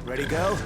Ready, go?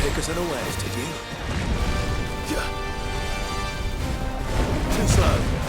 Take us unawares, did you? Yeah. Too slow.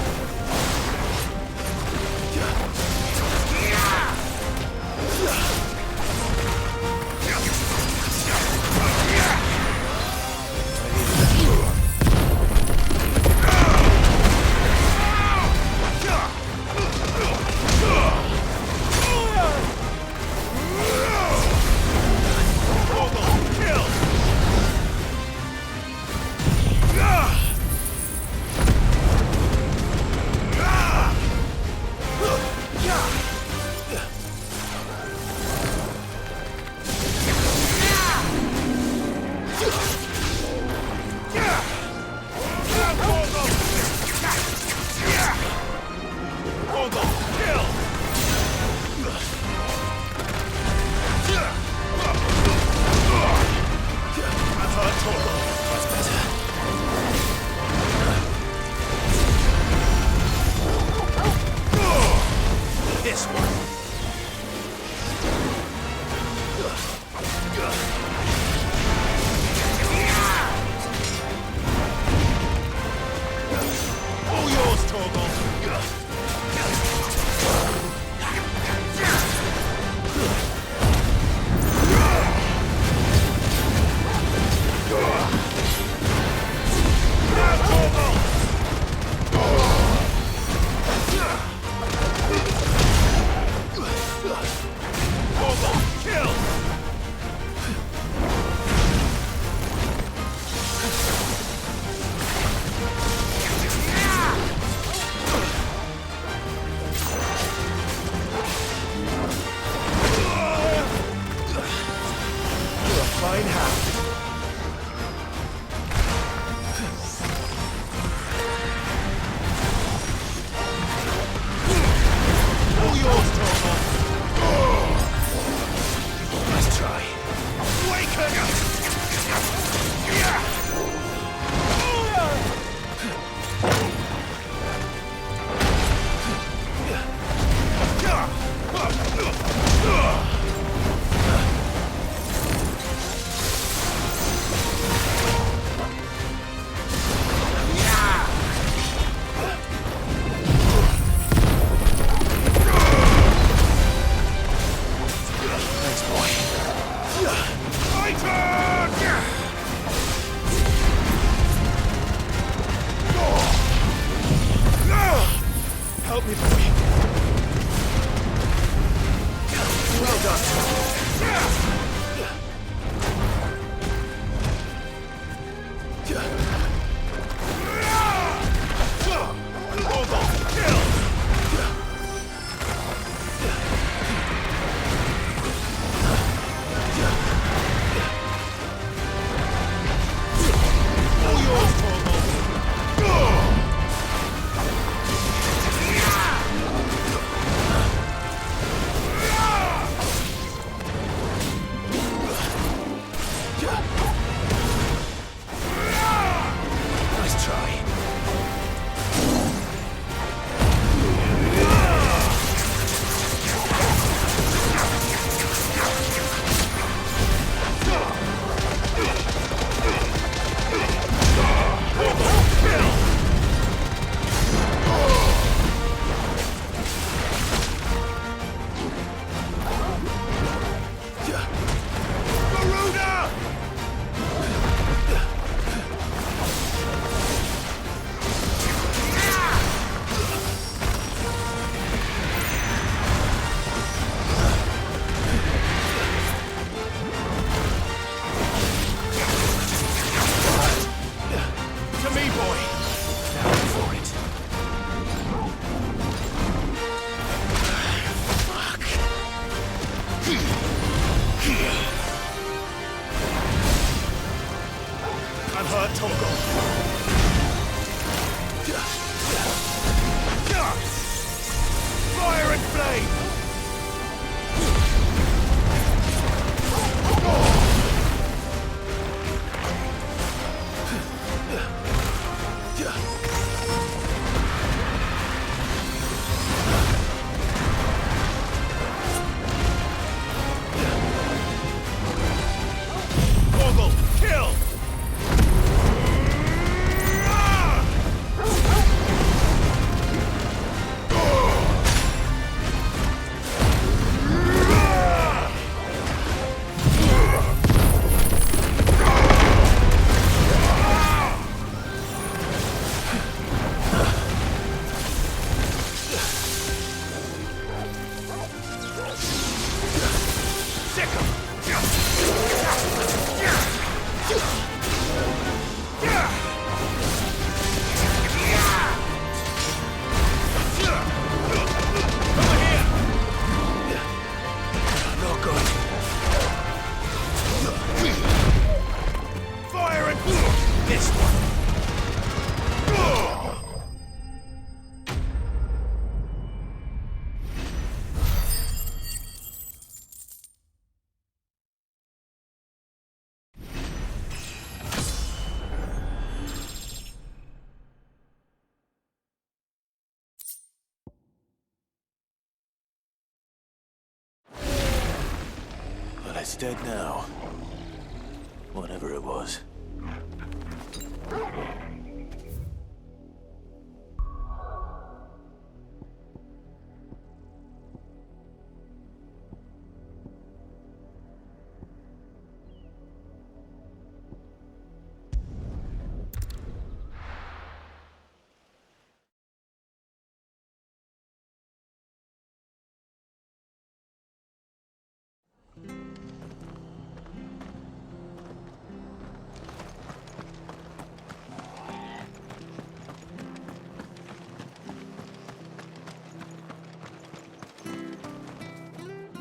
Fire and flame! It's dead now. Whatever it was.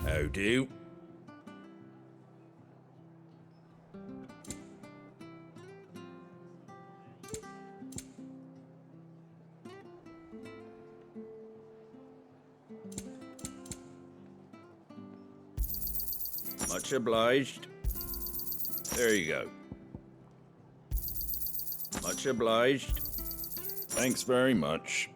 How do? Much obliged. There you go. Much obliged. Thanks very much.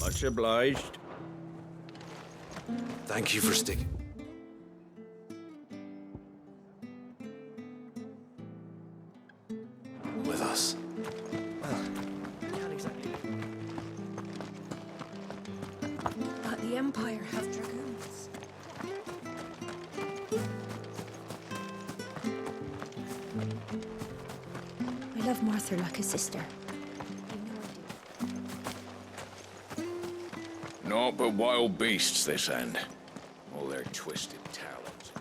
Much obliged. Thank you for sticking with us. Can't exactly. But the Empire have dragoons. I love Martha like a sister. Naught but wild beasts this end. All their twisted talons.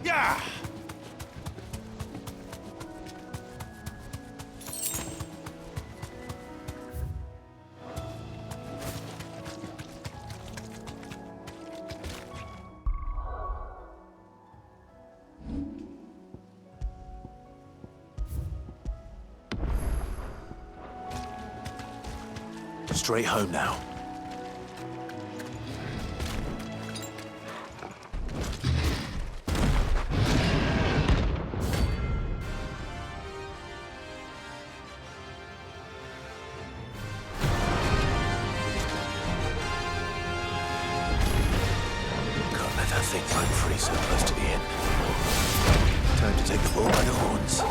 Yeah! Straight home now. Can't let that thing run free so close to the end. Time to take the bull by the horns.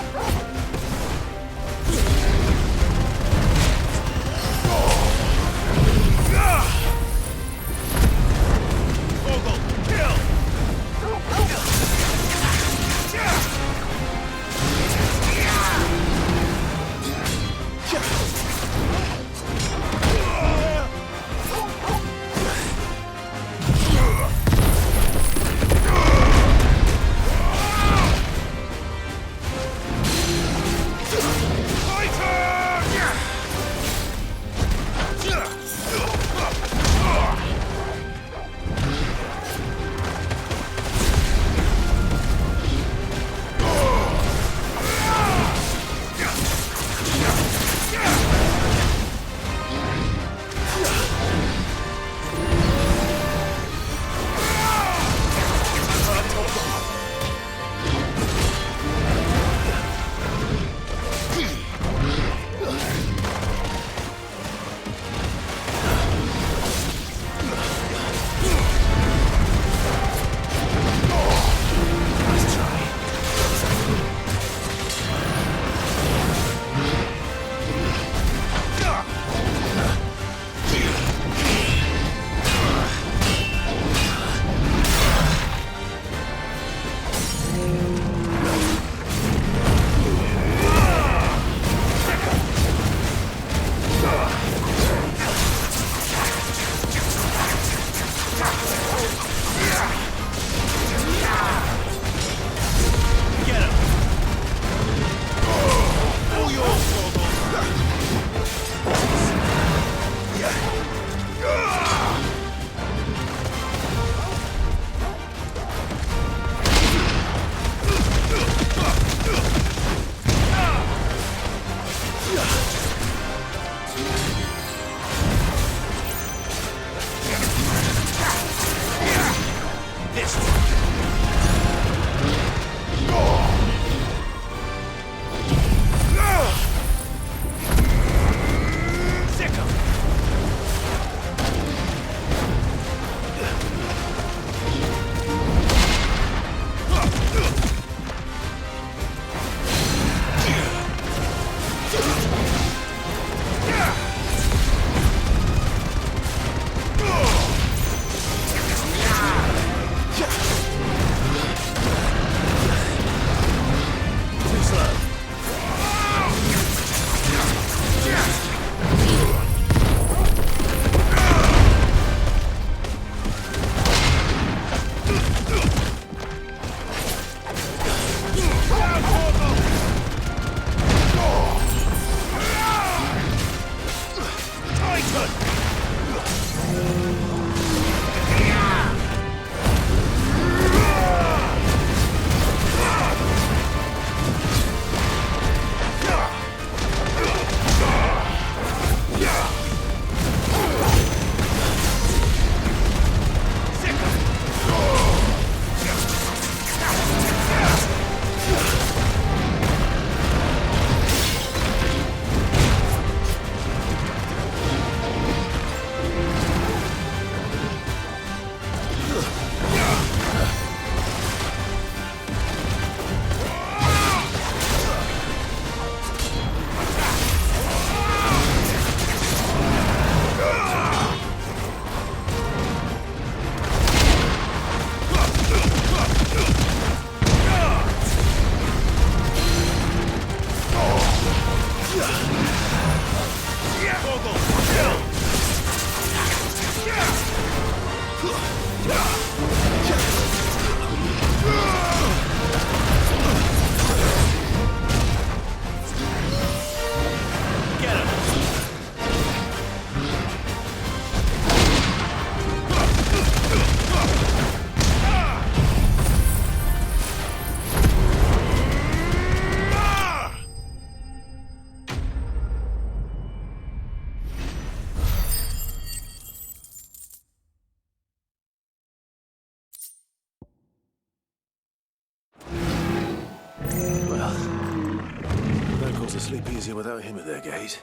Locals will sleep easier without him at their gate.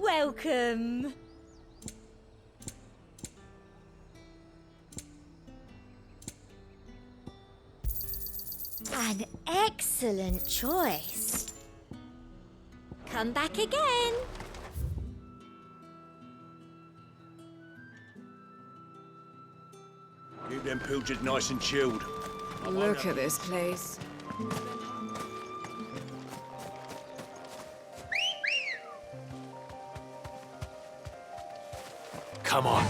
Welcome. An excellent choice. Come back again. Keep them pilchards nice and chilled. Look at this place. Come on.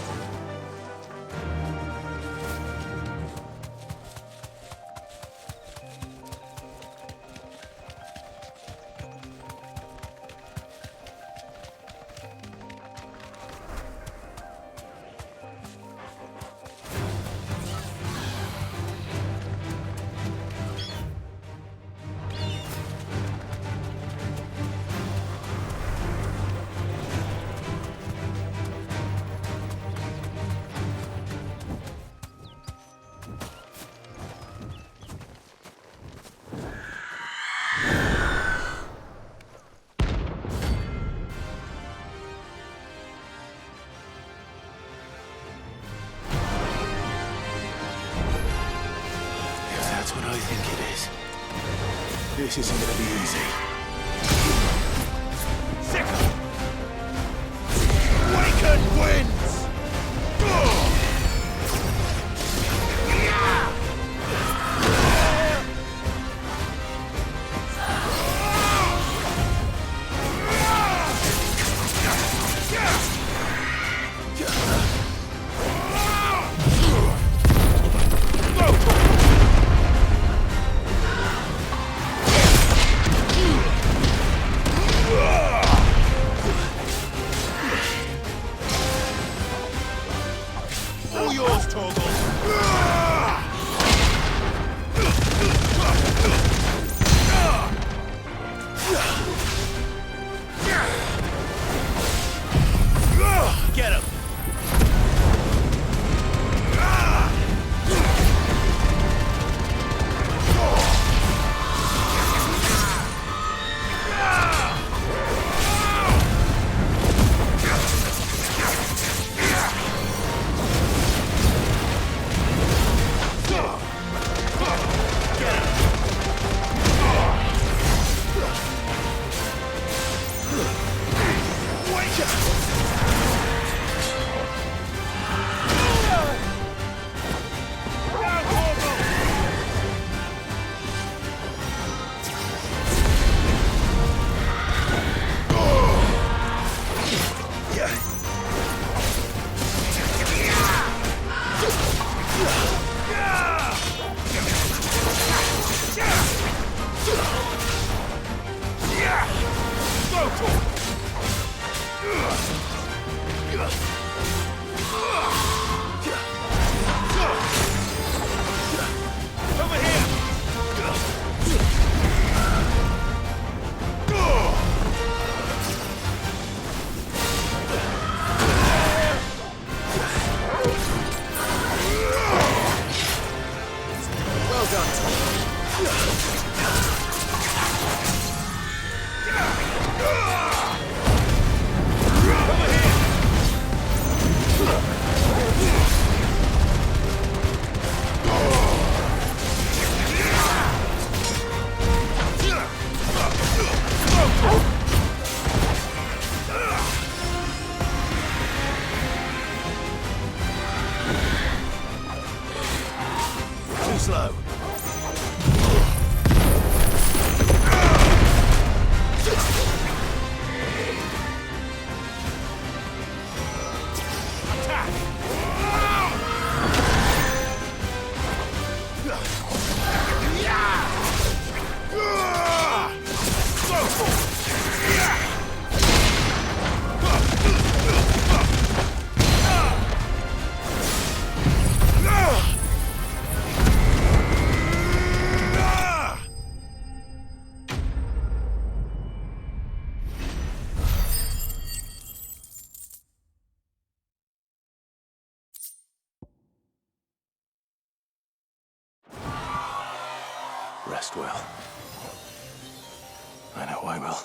That's what I think it is. This isn't gonna be easy. Waken winds! Too slow. Rest well. I know I will.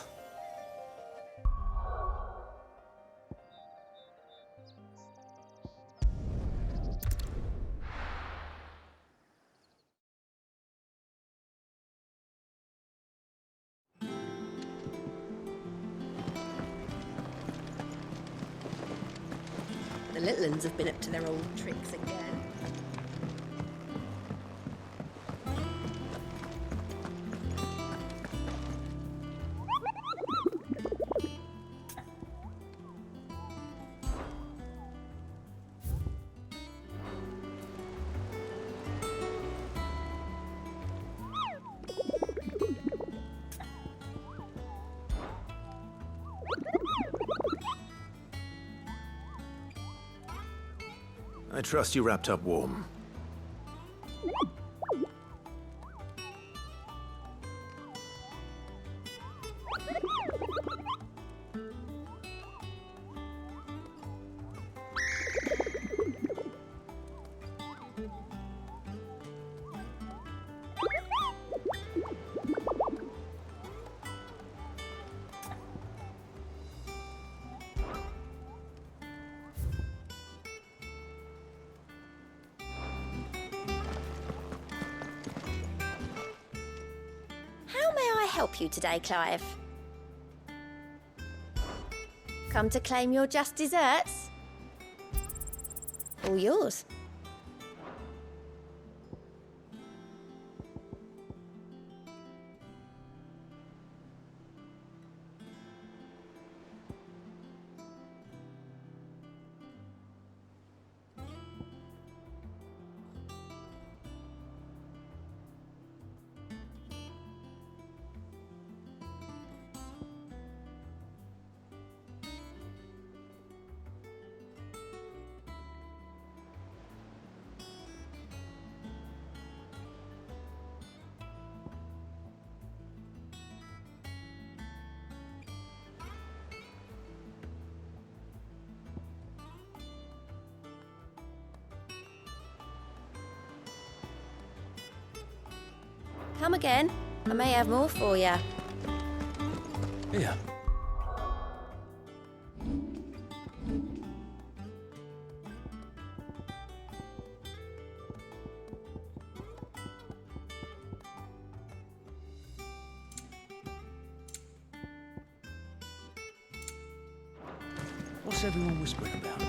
The little uns have been up to their old tricks again. I trust you wrapped up warm. How may I help you today, Clive? Come to claim your just desserts? All yours. Come again. I may have more for you. Here. What's everyone whispering about?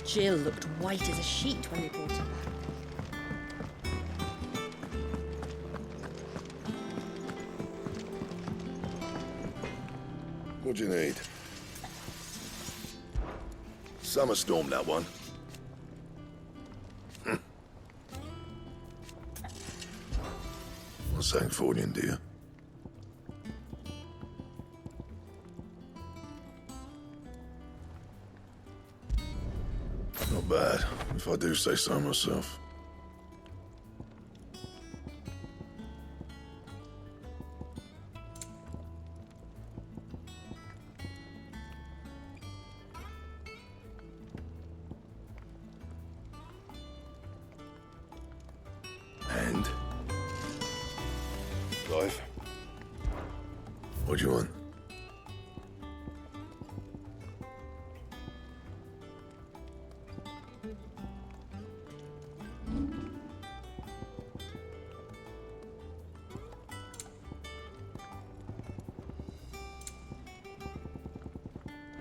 Jill looked white as a sheet when they brought her back. What do you need? Summer storm, that one. What's saying for you, dear? Not bad, if I do say so myself. And? Clive? What do you want?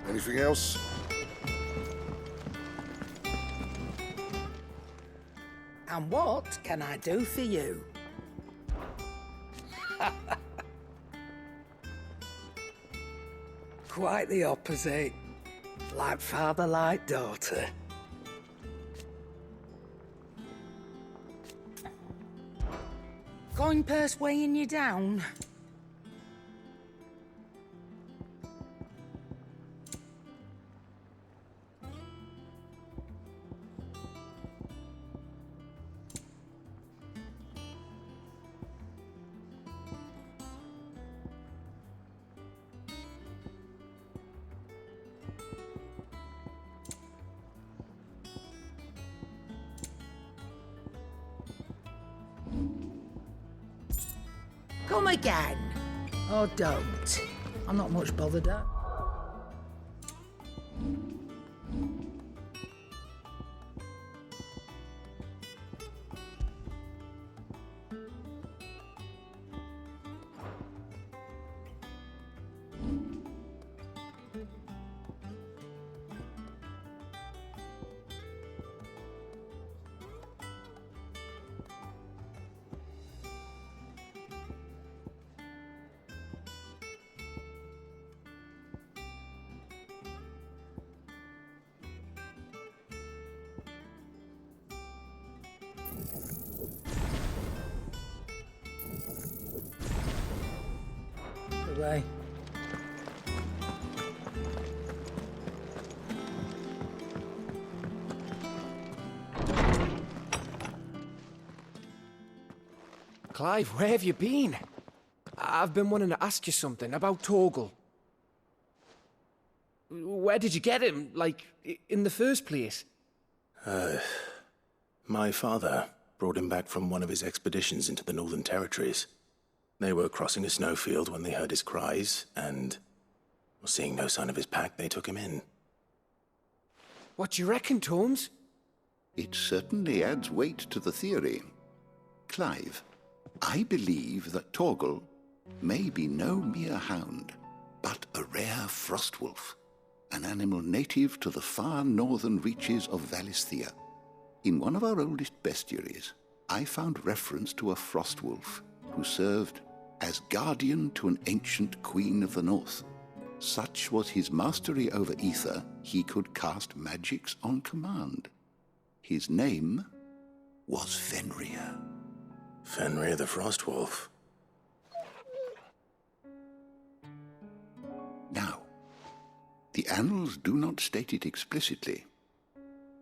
Anything else? And what can I do for you? Quite the opposite. Like father, like daughter. Coin purse weighing you down? Come again. Or don't. I'm not much bothered at. Way. Clive, where have you been? I've been wanting to ask you something about Torgal. Where did you get him, like, in the first place? My father brought him back from one of his expeditions into the Northern Territories. They were crossing a snowfield when they heard his cries, and, seeing no sign of his pack, they took him in. What do you reckon, Tomes? It certainly adds weight to the theory. Clive, I believe that Torgal may be no mere hound, but a rare frostwolf, an animal native to the far northern reaches of Valisthea. In one of our oldest bestiaries, I found reference to a frostwolf who served as guardian to an ancient queen of the north. Such was his mastery over ether, he could cast magics on command. His name was Fenrir. Fenrir the Frostwolf. Now, the annals do not state it explicitly,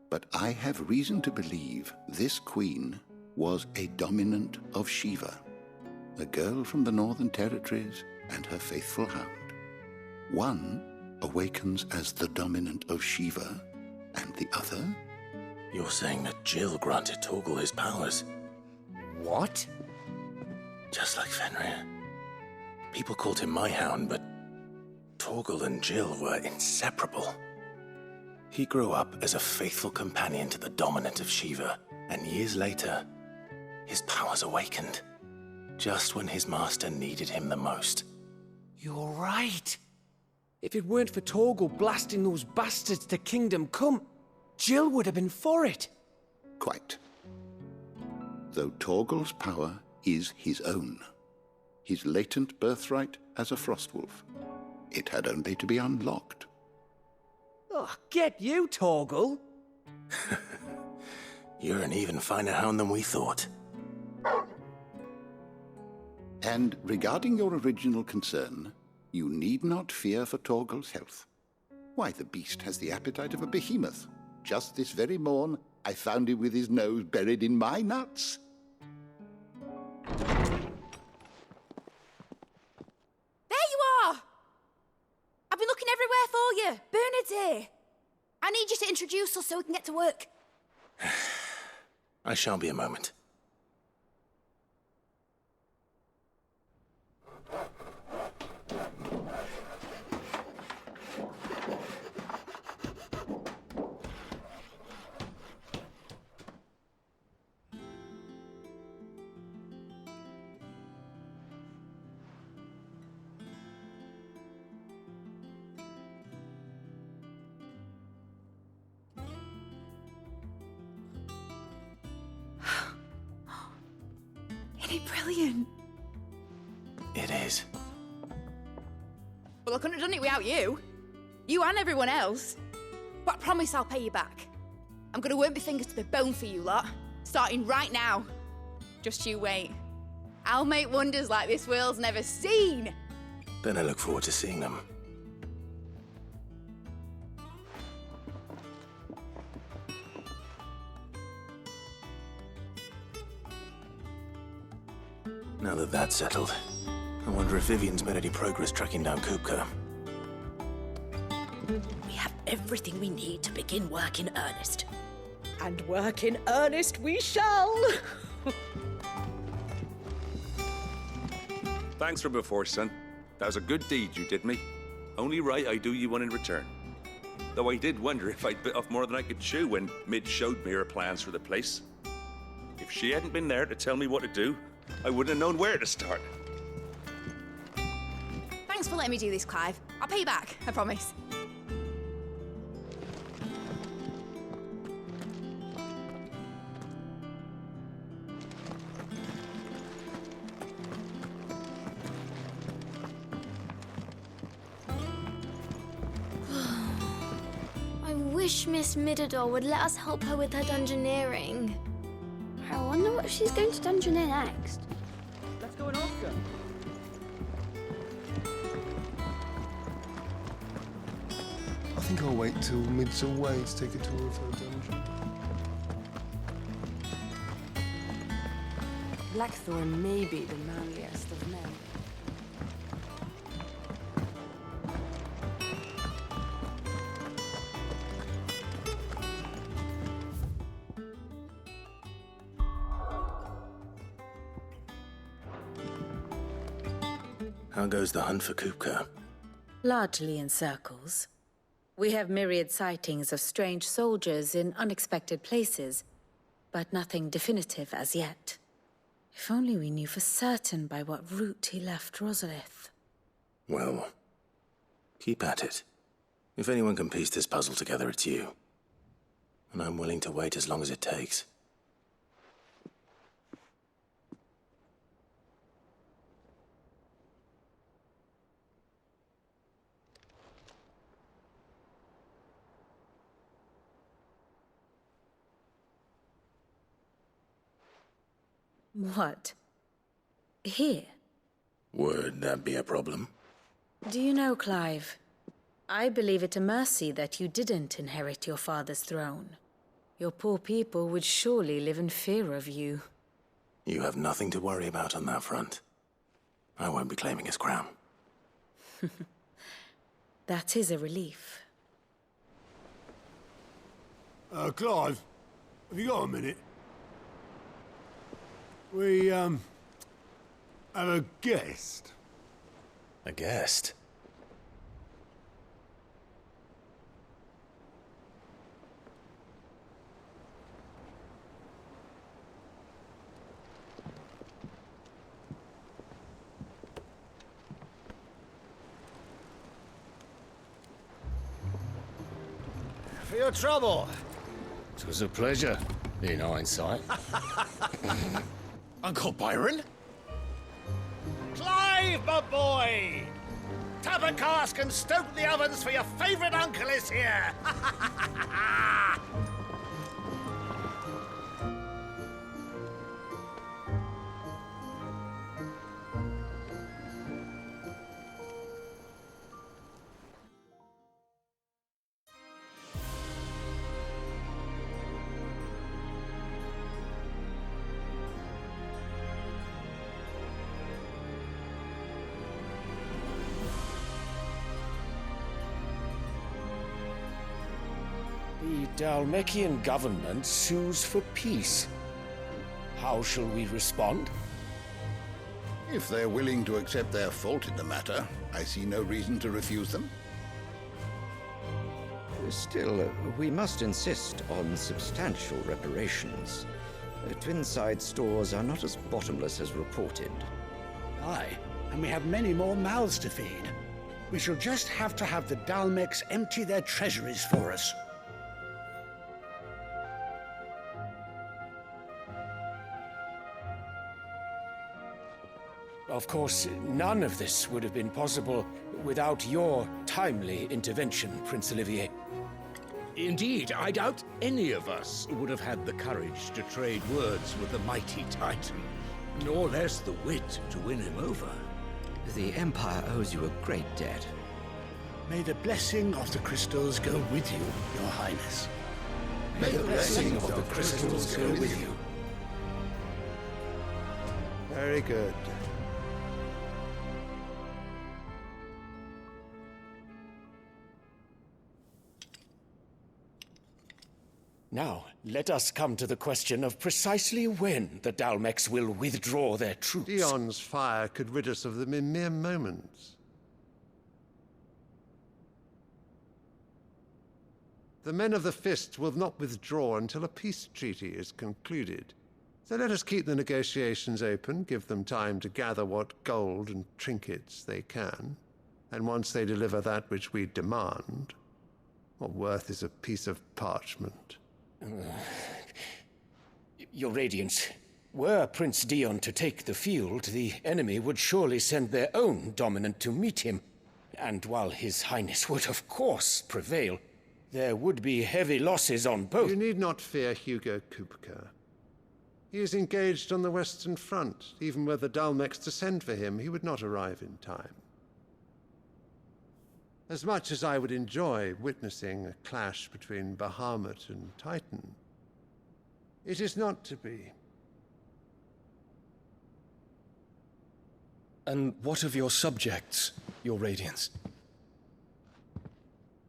but I have reason to believe this queen was a dominant of Shiva, a girl from the Northern Territories and her faithful hound. One awakens as the dominant of Shiva, and the other... You're saying that Jill granted Torgal his powers? What? Just like Fenrir. People called him my hound, but Torgal and Jill were inseparable. He grew up as a faithful companion to the dominant of Shiva, and years later, his powers awakened. Just when his master needed him the most. You're right. If it weren't for Torgal blasting those bastards to Kingdom Come, Jill would have been for it. Quite. Though Torgal's power is his own, his latent birthright as a Frostwolf, it had only to be unlocked. Oh, get you, Torgal. You're an even finer hound than we thought. And regarding your original concern, you need not fear for Torgal's health. Why, the beast has the appetite of a behemoth. Just this very morn, I found him with his nose buried in my nuts. There you are! I've been looking everywhere for you. Bernard's here. I need you to introduce us so we can get to work. I shan't be a moment. brilliant. It is. Well, I couldn't have done it without you. You and everyone else. But I promise I'll pay you back. I'm gonna work my fingers to the bone for you lot, starting right now. Just you wait. I'll make wonders like this world's never seen. Then I look forward to seeing them. Now that that's settled, I wonder if Vivian's made any progress tracking down Kupka. We have everything we need to begin work in earnest. And work in earnest we shall! Thanks for before, son. That was a good deed you did me. Only right I do you one in return. Though I did wonder if I'd bit off more than I could chew when Mid showed me her plans for the place. If she hadn't been there to tell me what to do, I wouldn't have known where to start. Thanks for letting me do this, Clive. I'll pay you back, I promise. I wish Miss Midador would let us help her with her dungeoneering. I wonder what she's going to dungeoneer next. Let's go and ask her. I think I'll wait till Mid's away to take a tour of her dungeon. Blackthorn may be the manliest of men. How goes the hunt for Kupka? Largely in circles. We have myriad sightings of strange soldiers in unexpected places, but nothing definitive as yet. If only we knew for certain by what route he left Rosalith. Well, keep at it. If anyone can piece this puzzle together, it's you. And I'm willing to wait as long as it takes. What? Here? Would that be a problem? Do you know, Clive, I believe it a mercy that you didn't inherit your father's throne. Your poor people would surely live in fear of you. You have nothing to worry about on that front. I won't be claiming his crown. That is a relief. Clive, have you got a minute? We, have a guest. A guest? For your trouble. It was a pleasure, in hindsight. Uncle Byron? Clive, my boy! Tap a cask and stoke the ovens for your favourite uncle is here! The Dalmekian government sues for peace. How shall we respond? If they're willing to accept their fault in the matter, I see no reason to refuse them. Still, we must insist on substantial reparations. Twinside stores are not as bottomless as reported. Aye, and we have many more mouths to feed. We shall just have to have the Dalmecs empty their treasuries for us. Of course, none of this would have been possible without your timely intervention, Prince Olivier. Indeed, I doubt any of us would have had the courage to trade words with the mighty Titan, nor less the wit to win him over. The Empire owes you a great debt. May the blessing of the crystals go with you, Your Highness. May the blessing of the crystals go with you. Very good. Now, let us come to the question of precisely when the Dalmex will withdraw their troops. Dion's fire could rid us of them in mere moments. The men of the Fist will not withdraw until a peace treaty is concluded. So let us keep the negotiations open, give them time to gather what gold and trinkets they can, and once they deliver that which we demand, what worth is a piece of parchment? Your Radiance, were Prince Dion to take the field, the enemy would surely send their own dominant to meet him. And while His Highness would of course prevail, there would be heavy losses on both. You need not fear Hugo Kupka. He is engaged on the Western Front. Even were the Dalmex to send for him, he would not arrive in time. As much as I would enjoy witnessing a clash between Bahamut and Titan, it is not to be. And what of your subjects, Your Radiance?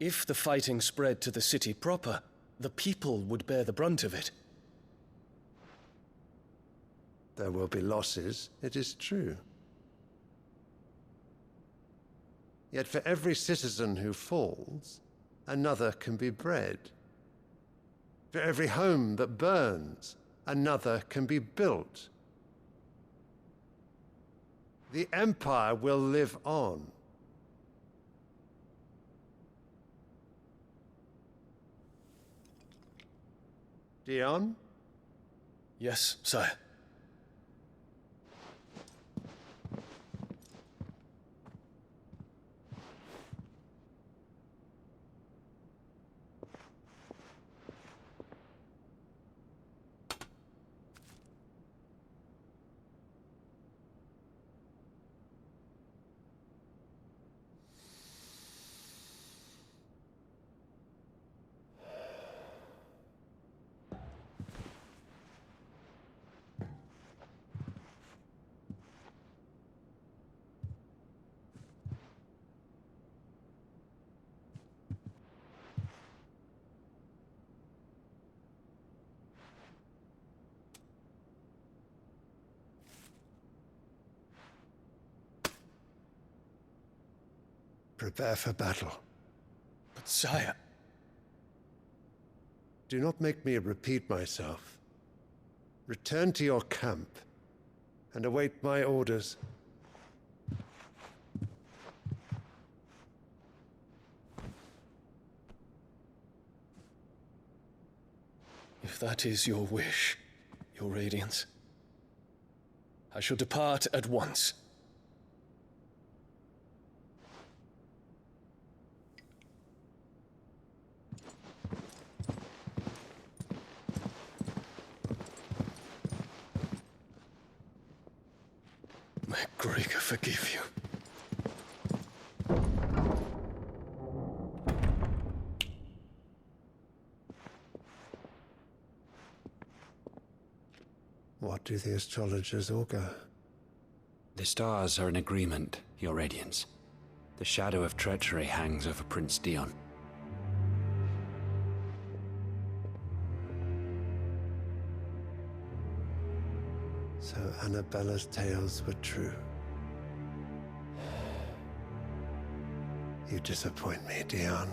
If the fighting spread to the city proper, the people would bear the brunt of it. There will be losses, it is true. Yet for every citizen who falls, another can be bred. For every home that burns, another can be built. The Empire will live on. Dion? Yes, sire. Prepare for battle. But sire... Do not make me repeat myself. Return to your camp and await my orders. If that is your wish, Your Radiance, I shall depart at once. May Gregor forgive you. What do the astrologers augur? The stars are in agreement, Your Radiance. The shadow of treachery hangs over Prince Dion. So Annabella's tales were true. You disappoint me, Dion.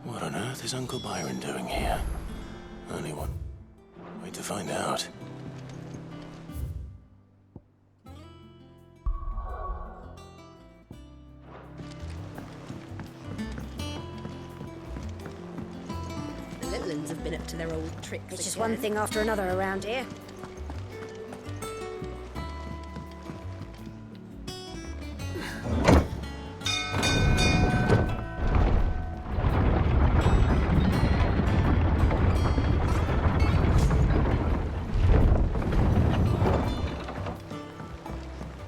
What on earth is Uncle Byron doing here? Only one. Wait to find out. goblins have been up to their old tricks It's just again. one thing after another around here.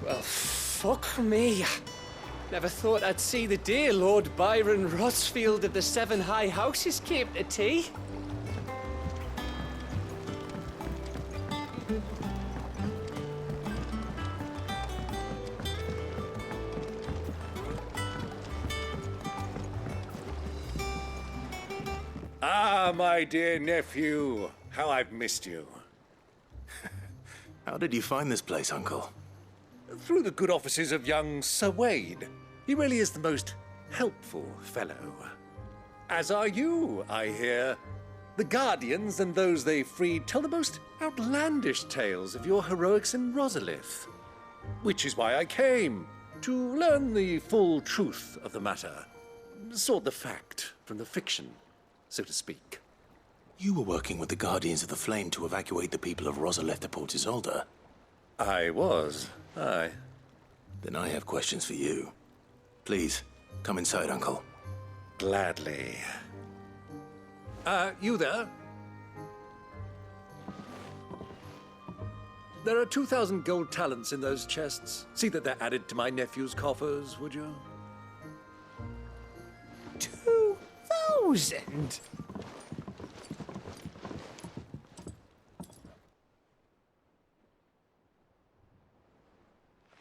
Well, fuck me. Never thought I'd see the day Lord Byron Rosfield of the Seven High Houses came to tea. Ah, my dear nephew. How I've missed you. How did you find this place, Uncle? Through the good offices of young Sir Wade. He really is the most helpful fellow. As are you, I hear. The Guardians and those they freed tell the most outlandish tales of your heroics in Rosalith. Which is why I came, to learn the full truth of the matter. Sort the fact from the fiction, so to speak. You were working with the Guardians of the Flame to evacuate the people of Rosalith to Port Isolde. I was, aye. Then I have questions for you. Please, come inside, Uncle. Gladly. You there? There are 2,000 gold talents in those chests. See that they're added to my nephew's coffers, would you? 2,000?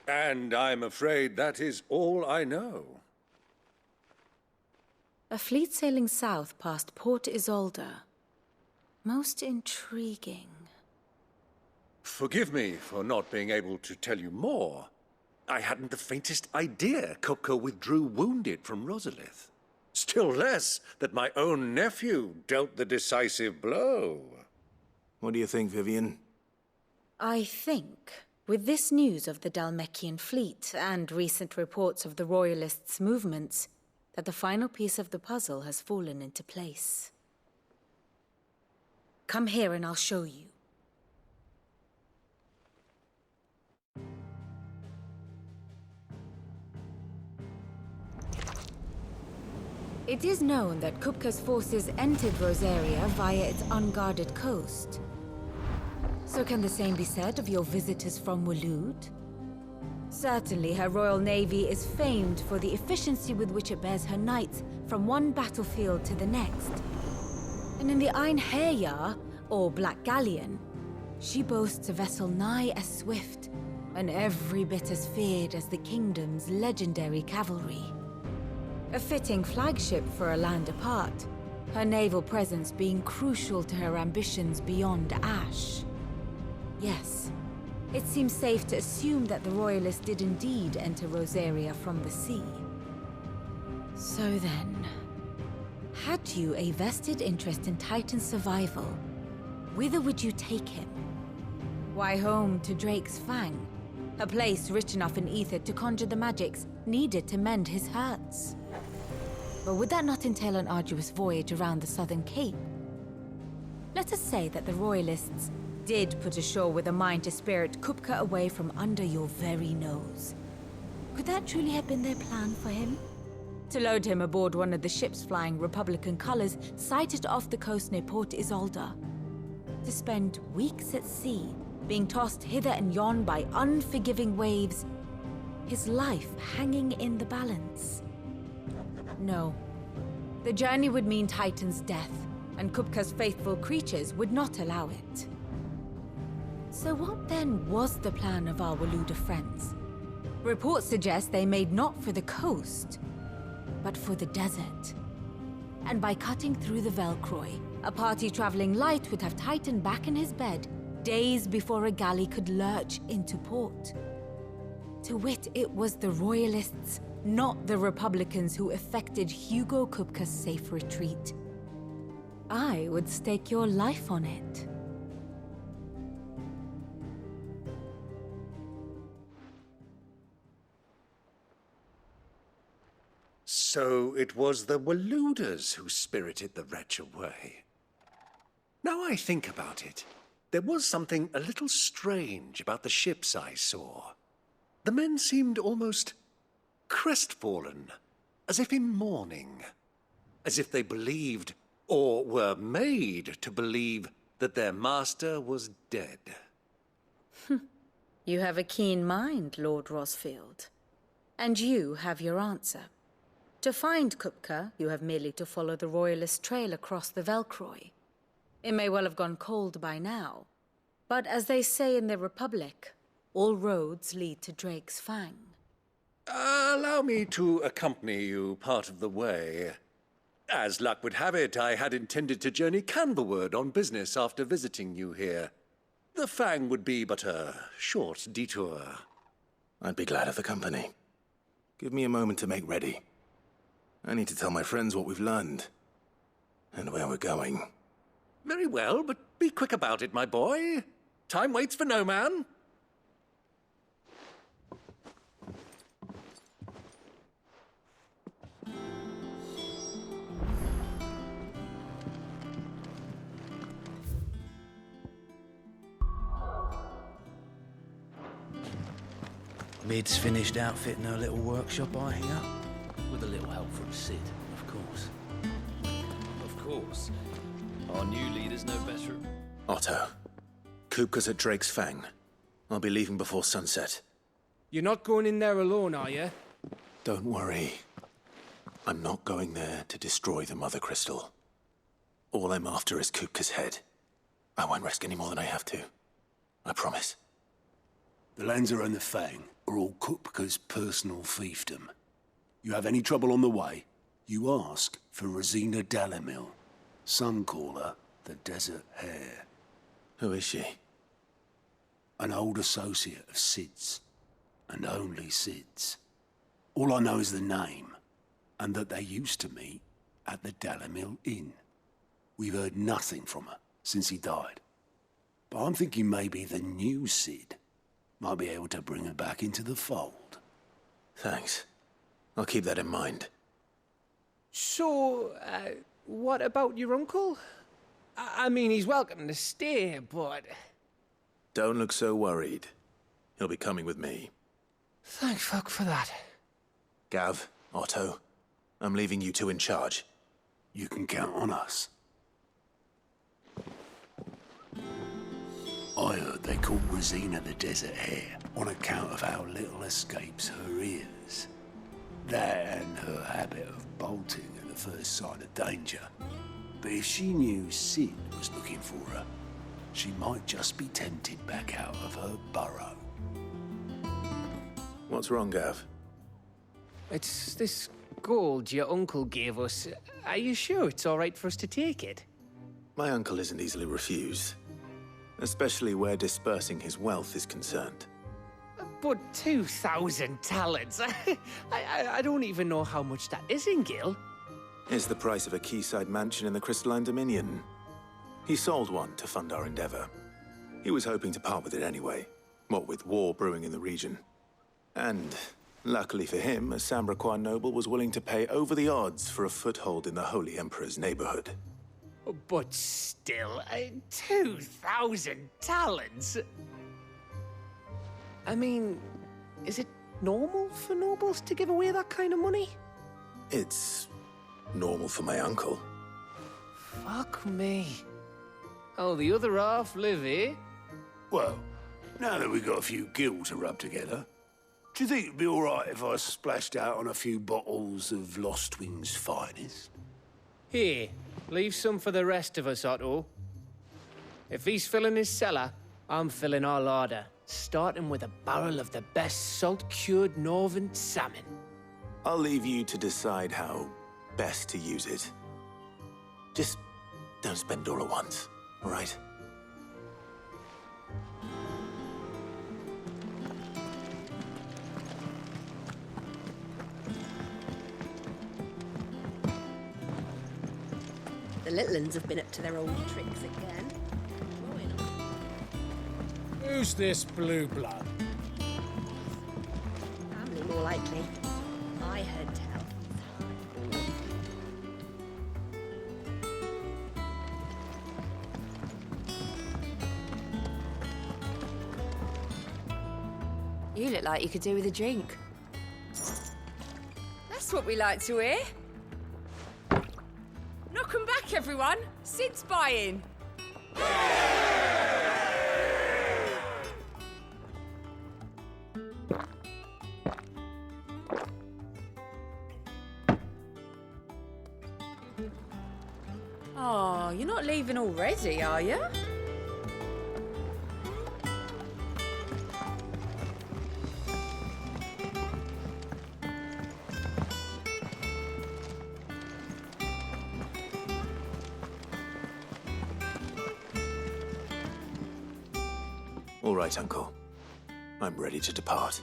And I'm afraid that is all I know. A fleet sailing south past Port Isolde. Most intriguing. Forgive me for not being able to tell you more. I hadn't the faintest idea Kupka withdrew wounded from Rosalith. Still less that my own nephew dealt the decisive blow. What do you think, Vivian? I think, with this news of the Dhalmekian fleet and recent reports of the Royalists' movements, that the final piece of the puzzle has fallen into place. Come here and I'll show you. It is known that Kupka's forces entered Rosaria via its unguarded coast. So can the same be said of your visitors from Waloed? Certainly, her Royal Navy is famed for the efficiency with which it bears her knights from one battlefield to the next. And in the Einherjar, or Black Galleon, she boasts a vessel nigh as swift and every bit as feared as the kingdom's legendary cavalry. A fitting flagship for a land apart, her naval presence being crucial to her ambitions beyond Ash. Yes. It seems safe to assume that the Royalists did indeed enter Rosaria from the sea. So then, had you a vested interest in Titan's survival, whither would you take him? Why, home to Drake's Fang, a place rich enough in ether to conjure the magics needed to mend his hurts. But would that not entail an arduous voyage around the southern cape? Let us say that the Royalists did put ashore with a mind to spirit Kupka away from under your very nose. Could that truly have been their plan for him? To load him aboard one of the ships flying Republican colors sighted off the coast near Port Isolde. To spend weeks at sea, being tossed hither and yon by unforgiving waves, his life hanging in the balance. No. The journey would mean Titan's death, and Kupka's faithful creatures would not allow it. So what then was the plan of our Waluda friends? Reports suggest they made not for the coast, but for the desert. And by cutting through the Velcroy, a party traveling light would have Titan back in his bed days before a galley could lurch into port. To wit, it was the Royalists, not the Republicans, who effected Hugo Kupka's safe retreat. I would stake your life on it. So it was the Waluders who spirited the wretch away. Now I think about it, there was something a little strange about the ships I saw. The men seemed almost crestfallen, as if in mourning, as if they believed, or were made to believe, that their master was dead. You have a keen mind, Lord Rosfield. And you have your answer. To find Kupka, you have merely to follow the Royalist trail across the Velcroy. It may well have gone cold by now, but as they say in the Republic, all roads lead to Drake's Fang. Allow me to accompany you part of the way. As luck would have it, I had intended to journey Canberward on business after visiting you here. The Fang would be but a short detour. I'd be glad of the company. Give me a moment to make ready. I need to tell my friends what we've learned. And where we're going. Very well, but be quick about it, my boy. Time waits for no man. Mid's finished outfitting her little workshop, I hear. With a little help from Sid, of course. Of course. Our new leader's no better. Otto, Kupka's at Drake's Fang. I'll be leaving before sunset. You're not going in there alone, are you? Don't worry. I'm not going there to destroy the Mother Crystal. All I'm after is Kupka's head. I won't risk any more than I have to. I promise. The Lanza and the Fang are all Kupka's personal fiefdom. You have any trouble on the way, you ask for Rosina Dalimil. Some call her the Desert Hare. Who is she? An old associate of Sid's, and only Sid's. All I know is the name, and that they used to meet at the Dalimil Inn. We've heard nothing from her since he died. But I'm thinking maybe the new Sid might be able to bring her back into the fold. Thanks. I'll keep that in mind. So, what about your uncle? I mean, he's welcome to stay, but... Don't look so worried. He'll be coming with me. Thank fuck for that. Gav, Otto, I'm leaving you two in charge. You can count on us. I heard they called Rosina the Desert Hare on account of how little escapes her ears. That and her habit of bolting at the first sign of danger. But if she knew Sid was looking for her, she might just be tempted back out of her burrow. What's wrong, Gav? It's this gold your uncle gave us. Are you sure it's all right for us to take it? My uncle isn't easily refused. Especially where dispersing his wealth is concerned. But 2,000 talents? I don't even know how much that is in Gil. It's the price of a quayside mansion in the Crystalline Dominion. He sold one to fund our endeavor. He was hoping to part with it anyway, what with war brewing in the region. And, luckily for him, a Sambraquan noble was willing to pay over the odds for a foothold in the Holy Emperor's neighborhood. But still, 2,000 talents? I mean, is it normal for nobles to give away that kind of money? It's normal for my uncle. Fuck me. Oh, the other half live, eh? Well, now that we've got a few gil to rub together, do you think it'd be all right if I splashed out on a few bottles of Lost Wing's finest? Here, leave some for the rest of us, Otto. If he's filling his cellar, I'm filling our larder, starting with a barrel of the best salt-cured northern salmon. I'll leave you to decide how best to use it. Just don't spend it all at once, all right? The little uns have been up to their old tricks again. Who's this blue blood? Family, more likely. I heard tell. You look like you could do with a drink. That's what we like to hear. Knock 'em back, everyone. Sid's buying. Oh, you're not leaving already, are you? All right, Uncle. I'm ready to depart.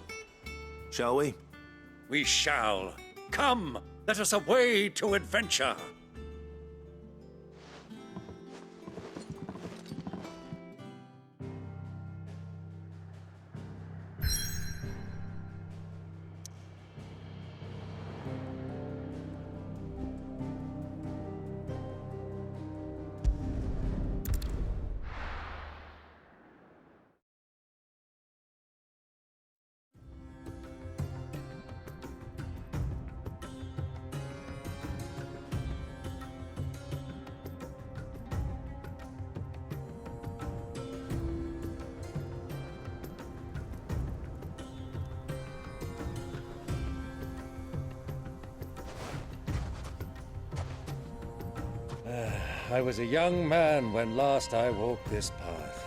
Shall we? We shall. Come, let us away to adventure. I was a young man when last I walked this path.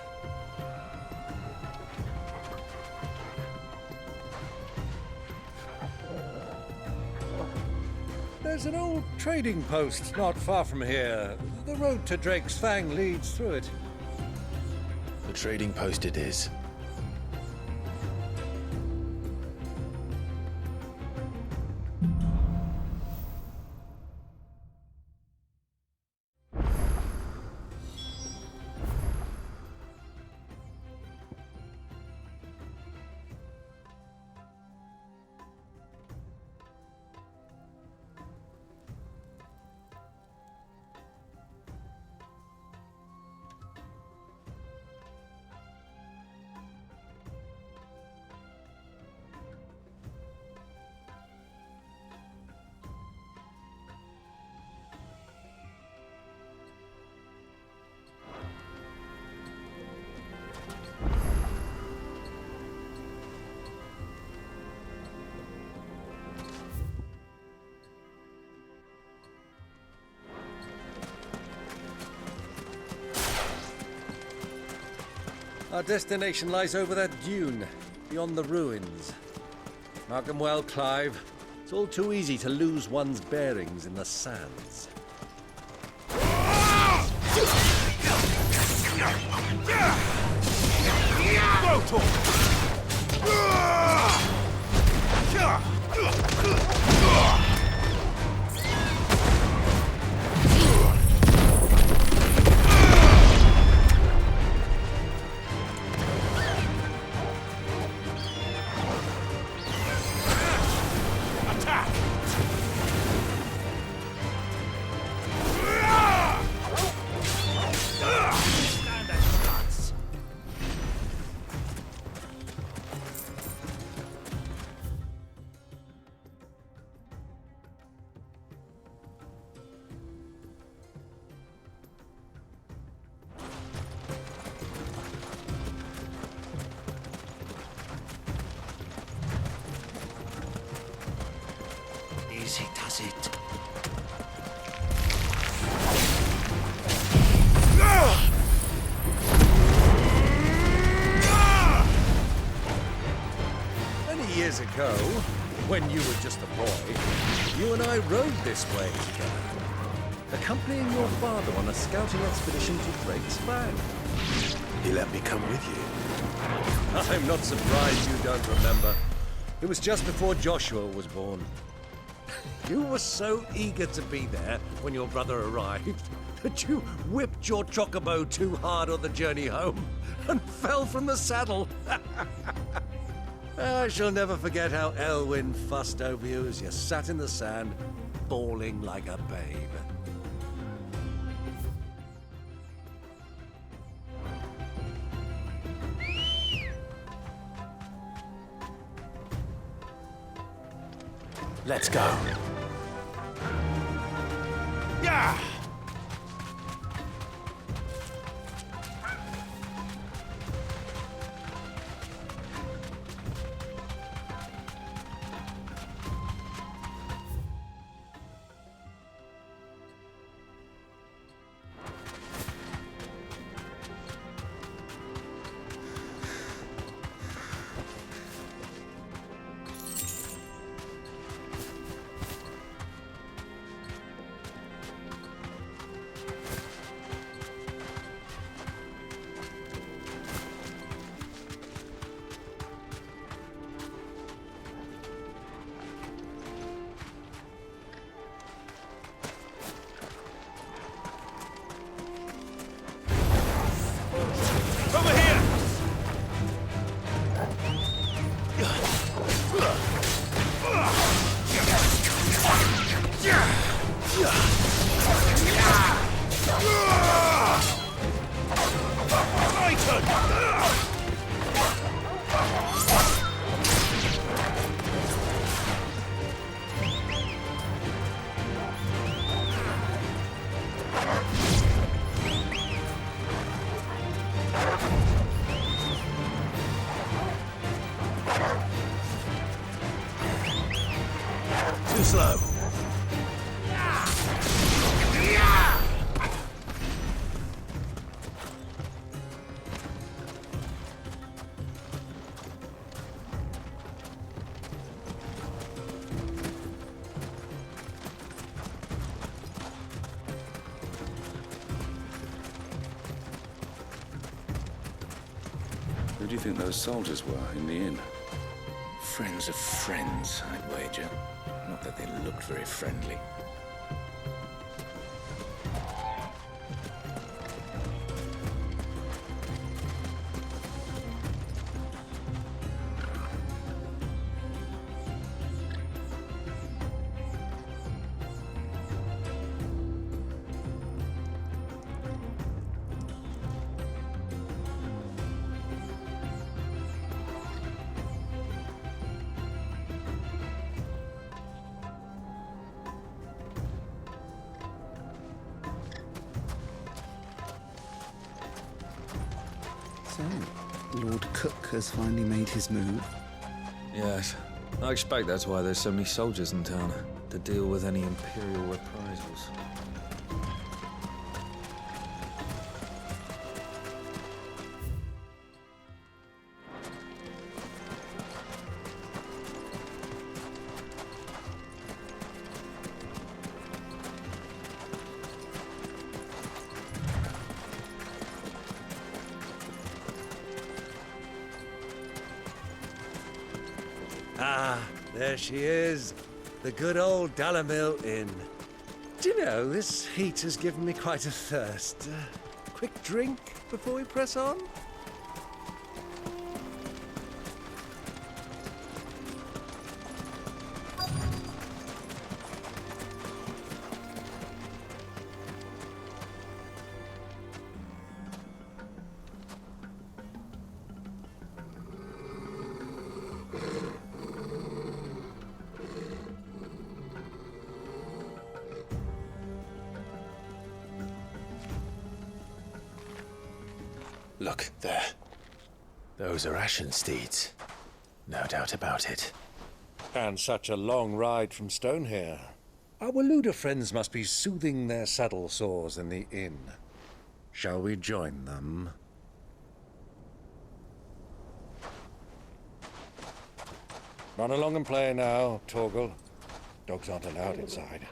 There's an old trading post not far from here. The road to Drake's Fang leads through it. The trading post it is. Our destination lies over that dune, beyond the ruins. Mark 'em well, Clive. It's all too easy to lose one's bearings in the sands. Easy does it. Many years ago, when you were just a boy, you and I rode this way together, accompanying your father on a scouting expedition to Drake's Fang. He let me come with you. I'm not surprised you don't remember. It was just before Joshua was born. You were so eager to be there when your brother arrived that you whipped your chocobo too hard on the journey home and fell from the saddle. I shall never forget how Elwyn fussed over you as you sat in the sand, bawling like a babe. Let's go. Yeah! Too slow. Who do you think those soldiers were in the inn? Friends of friends, I'd wager. Not that they looked very friendly. So, Lord Cook has finally made his move. Yes. I expect that's why there's so many soldiers in town, to deal with any Imperial reprisals. Ah, there she is. The good old Dalamil Inn. Do you know, this heat has given me quite a thirst. Quick drink before we press on? Look, there. Those are ashen steeds. No doubt about it. And such a long ride from Stone here. Our Waluda friends must be soothing their saddle sores in the inn. Shall we join them? Run along and play now, Torgal. Dogs aren't allowed inside.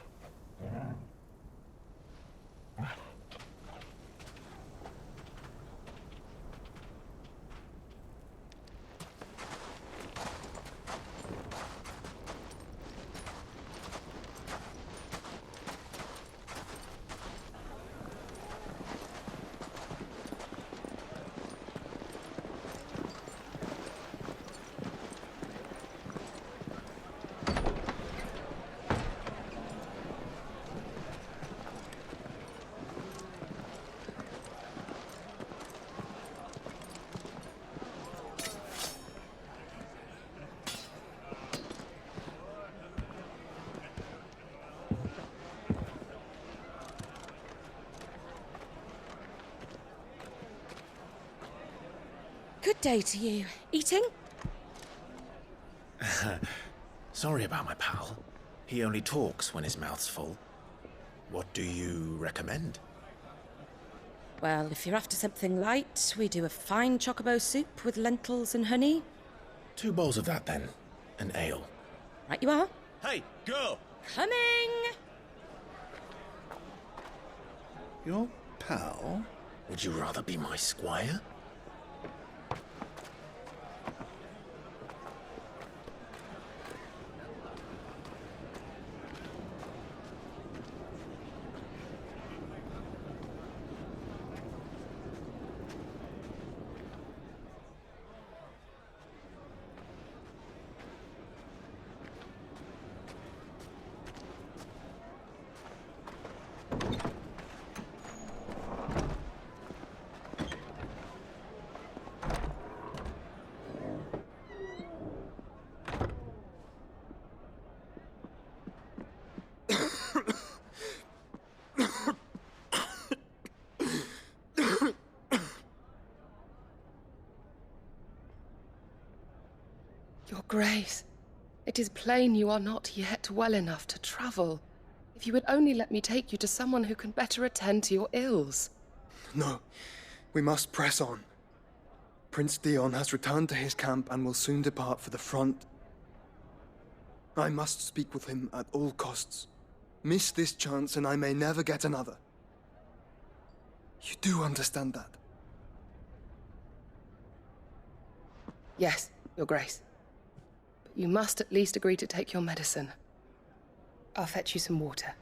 Good day to you. Eating? Sorry about my pal. He only talks when his mouth's full. What do you recommend? Well, if you're after something light, we do a fine chocobo soup with lentils and honey. 2 bowls of that, then. An ale. Right you are. Hey, girl! Coming! Your pal? Would you rather be my squire? Your Grace, it is plain you are not yet well enough to travel. If you would only let me take you to someone who can better attend to your ills. No, we must press on. Prince Dion has returned to his camp and will soon depart for the front. I must speak with him at all costs. Miss this chance and I may never get another. You do understand that? Yes, Your Grace. But you must at least agree to take your medicine. I'll fetch you some water.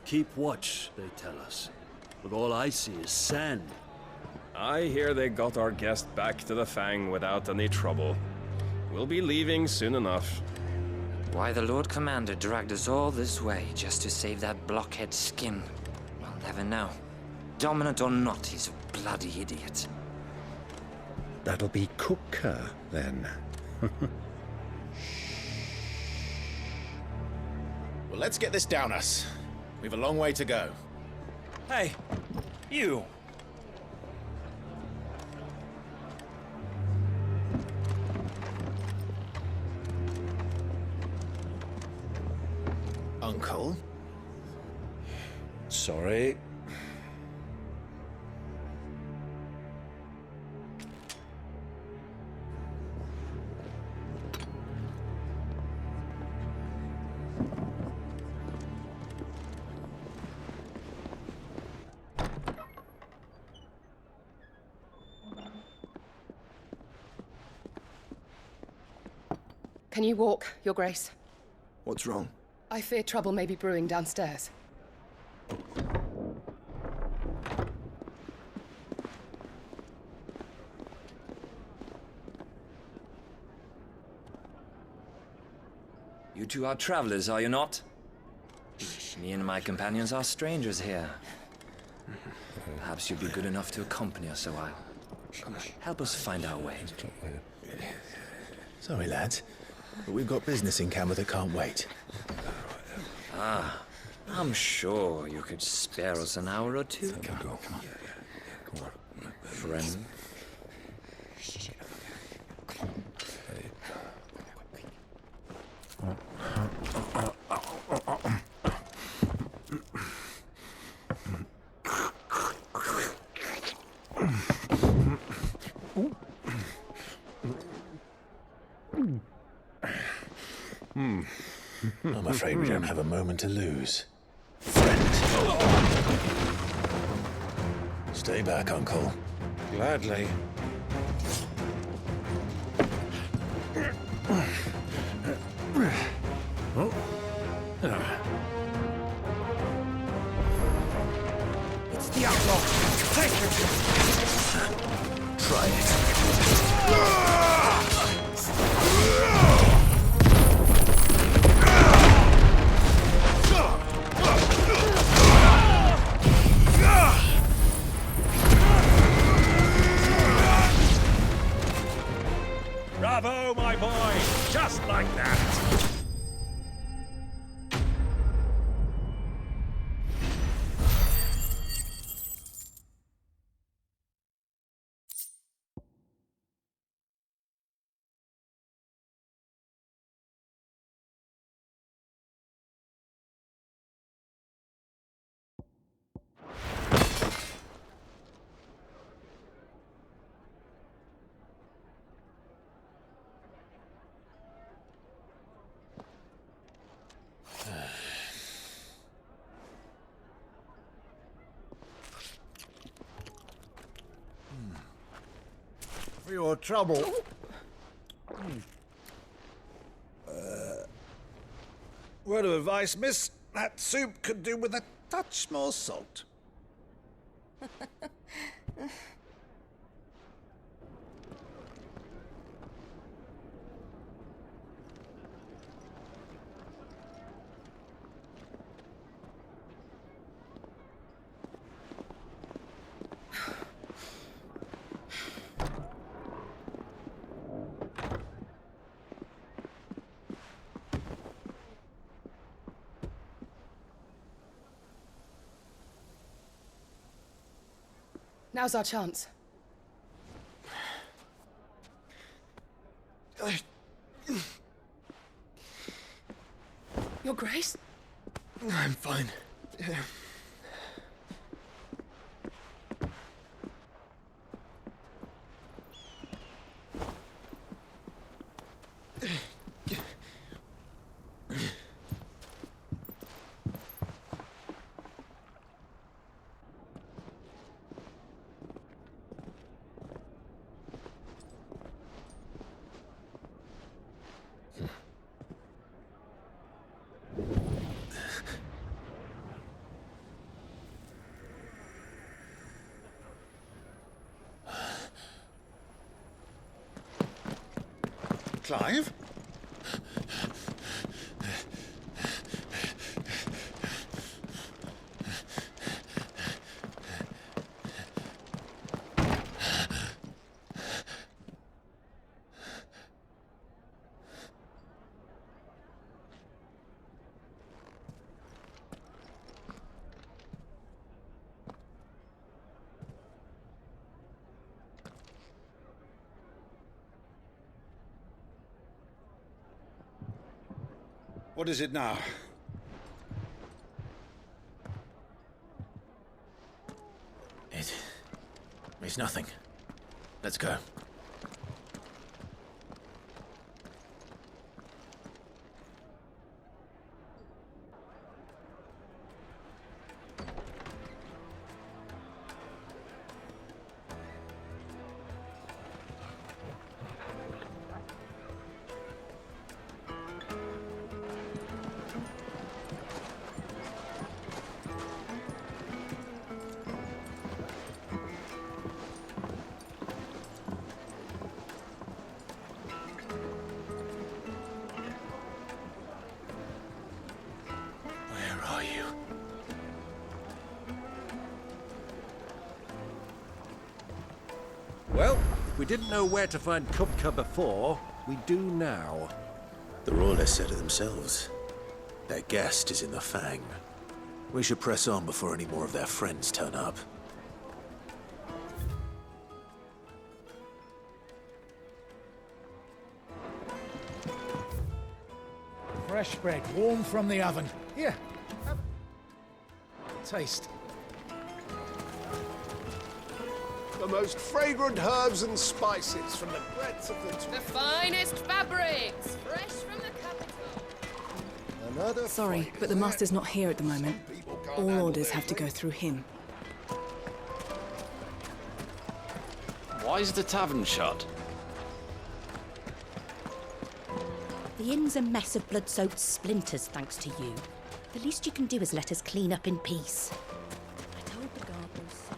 Keep watch, they tell us. But all I see is sand. I hear they got our guest back to the Fang without any trouble. We'll be leaving soon enough. Why the Lord Commander dragged us all this way just to save that blockhead skin, we'll never know. Dominant or not, he's a bloody idiot. That'll be Cooker, then. Well, let's get this down us. We've a long way to go. Hey, you! Uncle? Sorry. Can you walk, Your Grace? What's wrong? I fear trouble may be brewing downstairs. You two are travelers, are you not? Me and my companions are strangers here. Perhaps you'd be good enough to accompany us a while. Help us find our way. Sorry, lads, but we've got business in camera that can't wait. Ah, I'm sure you could spare us an hour or two. Come on. Friend. I'm afraid we don't have a moment to lose. Stay back, Uncle. Gladly. It's the outlaw. Take it. Try it. Bravo, my boy! Just like that! For your trouble. Word of advice, miss. That soup could do with a touch more salt. Now's our chance. Your Grace? I'm fine. Yeah. Clive? What is it now? It's nothing. Let's go. Well, if we didn't know where to find Kupka before, we do now. The Royalists said it themselves. Their guest is in the Fang. We should press on before any more of their friends turn up. Fresh bread, warm from the oven. Here, have a taste. The most fragrant herbs and spices from the breadth of the... The finest fabrics, fresh from the capital. Sorry, but the Master's not here at the moment. All orders have to go through him. Why is the tavern shut? The inn's a mess of blood-soaked splinters, thanks to you. The least you can do is let us clean up in peace. I told the gardeners so.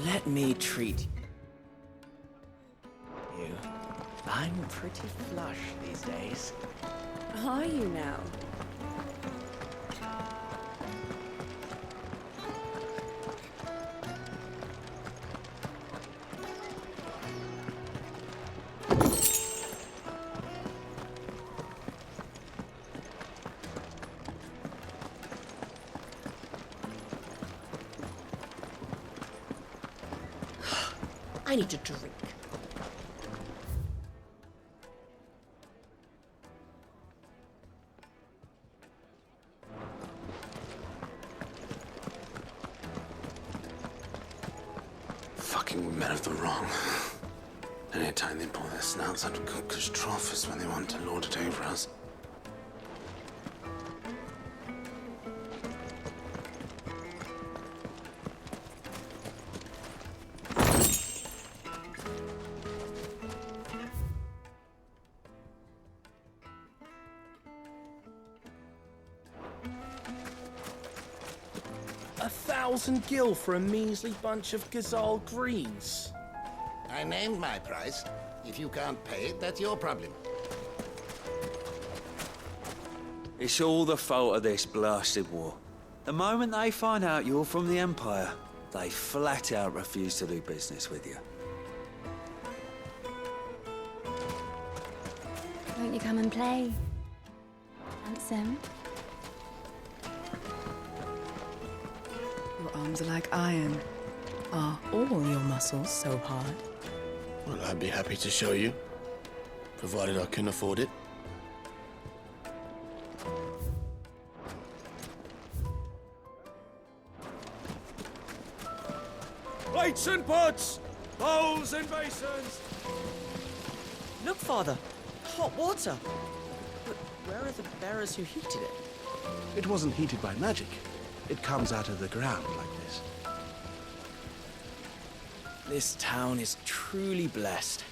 Let me treat you. I'm pretty flush these days. Are you now? I need a drink. Fucking men of the wrong. Anytime they pull their snouts out of cookers' trough is when they want to lord it over us. $1,000 for a measly bunch of Gazal greens. I named my price. If you can't pay it, that's your problem. It's all the fault of this blasted war. The moment they find out you're from the Empire, they flat out refuse to do business with you. Won't you come and play? Handsome. Your arms are like iron. Are all your muscles so hard? Well, I'd be happy to show you, provided I can afford it. Plates and pots! Bowls and basins! Look, Father. Hot water. But where are the bearers who heated it? It wasn't heated by magic. It comes out of the ground like this. This town is truly blessed.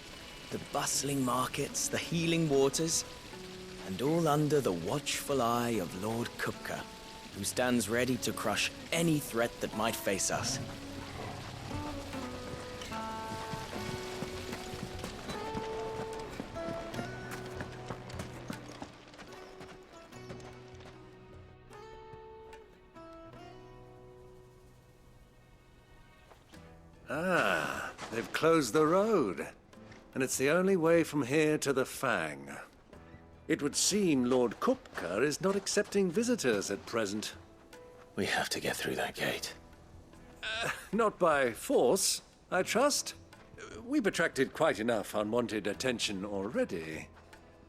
The bustling markets, the healing waters, and all under the watchful eye of Lord Kupka, who stands ready to crush any threat that might face us. Ah, they've closed the road. And it's the only way from here to the Fang. It would seem Lord Kupka is not accepting visitors at present. We have to get through that gate. Not by force, I trust. We've attracted quite enough unwanted attention already.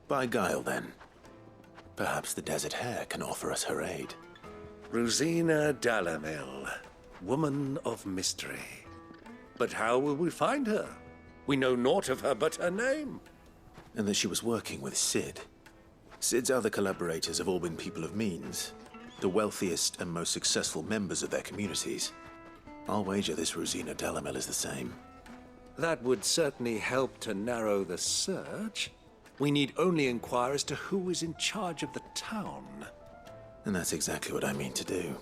By guile, then. Perhaps the Desert Hare can offer us her aid. Rosina Dalamil, woman of mystery. But how will we find her? We know naught of her but her name. And that she was working with Sid. Sid's other collaborators have all been people of means, the wealthiest and most successful members of their communities. I'll wager this Rosina Dalamil is the same. That would certainly help to narrow the search. We need only inquire as to who is in charge of the town. And that's exactly what I mean to do.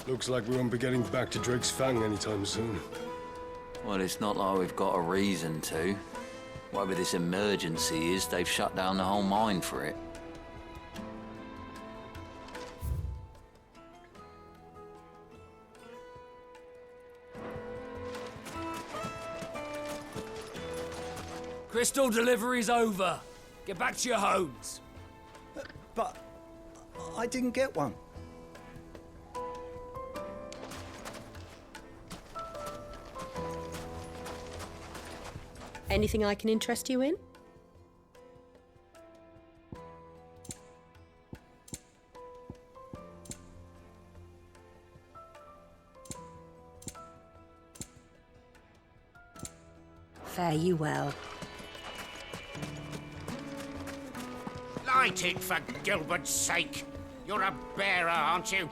Looks like we won't be getting back to Drake's Fang anytime soon. Well, it's not like we've got a reason to. Whatever this emergency is, they've shut down the whole mine for it. Crystal delivery's over. Get back to your homes. But I didn't get one. Anything I can interest you in? Fare you well. Light it, for Gilbert's sake. You're a bearer, aren't you?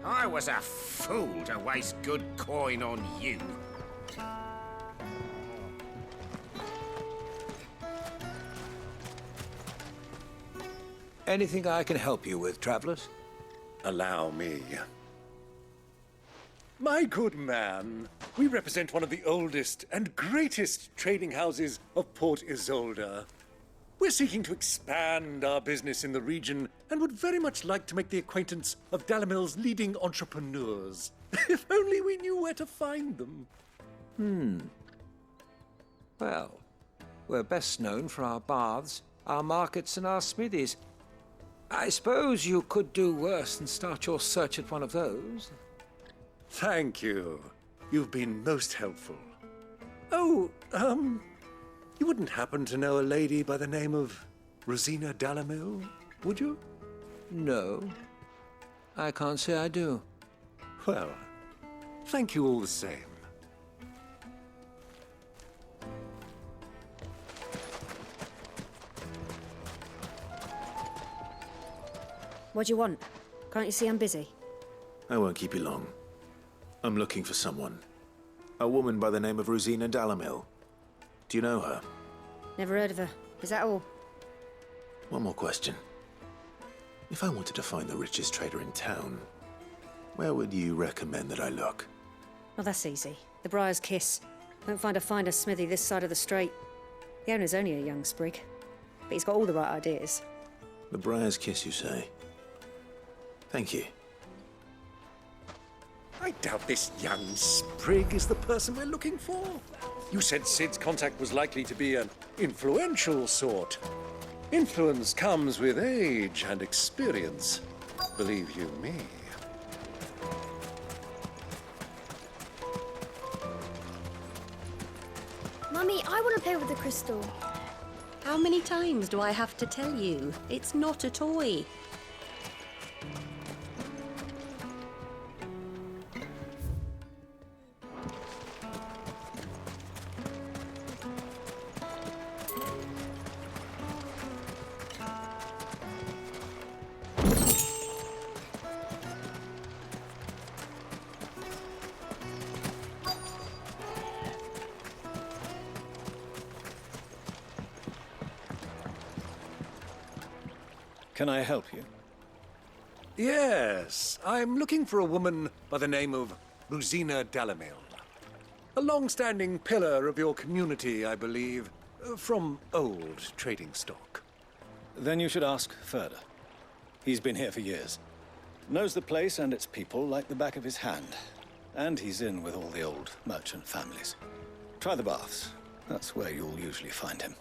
I was a fool to waste good coin on you. Anything I can help you with, travelers? Allow me. My good man, we represent one of the oldest and greatest trading houses of Port Isolde. We're seeking to expand our business in the region and would very much like to make the acquaintance of Dalamil's leading entrepreneurs. If only we knew where to find them. Well, we're best known for our baths, our markets, and our smithies. I suppose you could do worse than start your search at one of those. Thank you. You've been most helpful. Oh, you wouldn't happen to know a lady by the name of Rosina Dalamil, would you? No, I can't say I do. Well, thank you all the same. What do you want? Can't you see I'm busy? I won't keep you long. I'm looking for someone. A woman by the name of Rosina Dalamil. Do you know her? Never heard of her. Is that all? One more question. If I wanted to find the richest trader in town, where would you recommend that I look? Well, that's easy. The Briar's Kiss. Won't find a finer smithy this side of the strait. The owner's only a young sprig, but he's got all the right ideas. The Briar's Kiss, you say? Thank you. I doubt this young sprig is the person we're looking for. You said Sid's contact was likely to be an influential sort. Influence comes with age and experience, believe you me. Mummy, I want to play with the crystal. How many times do I have to tell you? It's not a toy. Can I help you? Yes, I'm looking for a woman by the name of Rosina Dalamil. A long-standing pillar of your community, I believe, from old trading stock. Then you should ask Ferda. He's been here for years. Knows the place and its people like the back of his hand. And he's in with all the old merchant families. Try the baths. That's where you'll usually find him.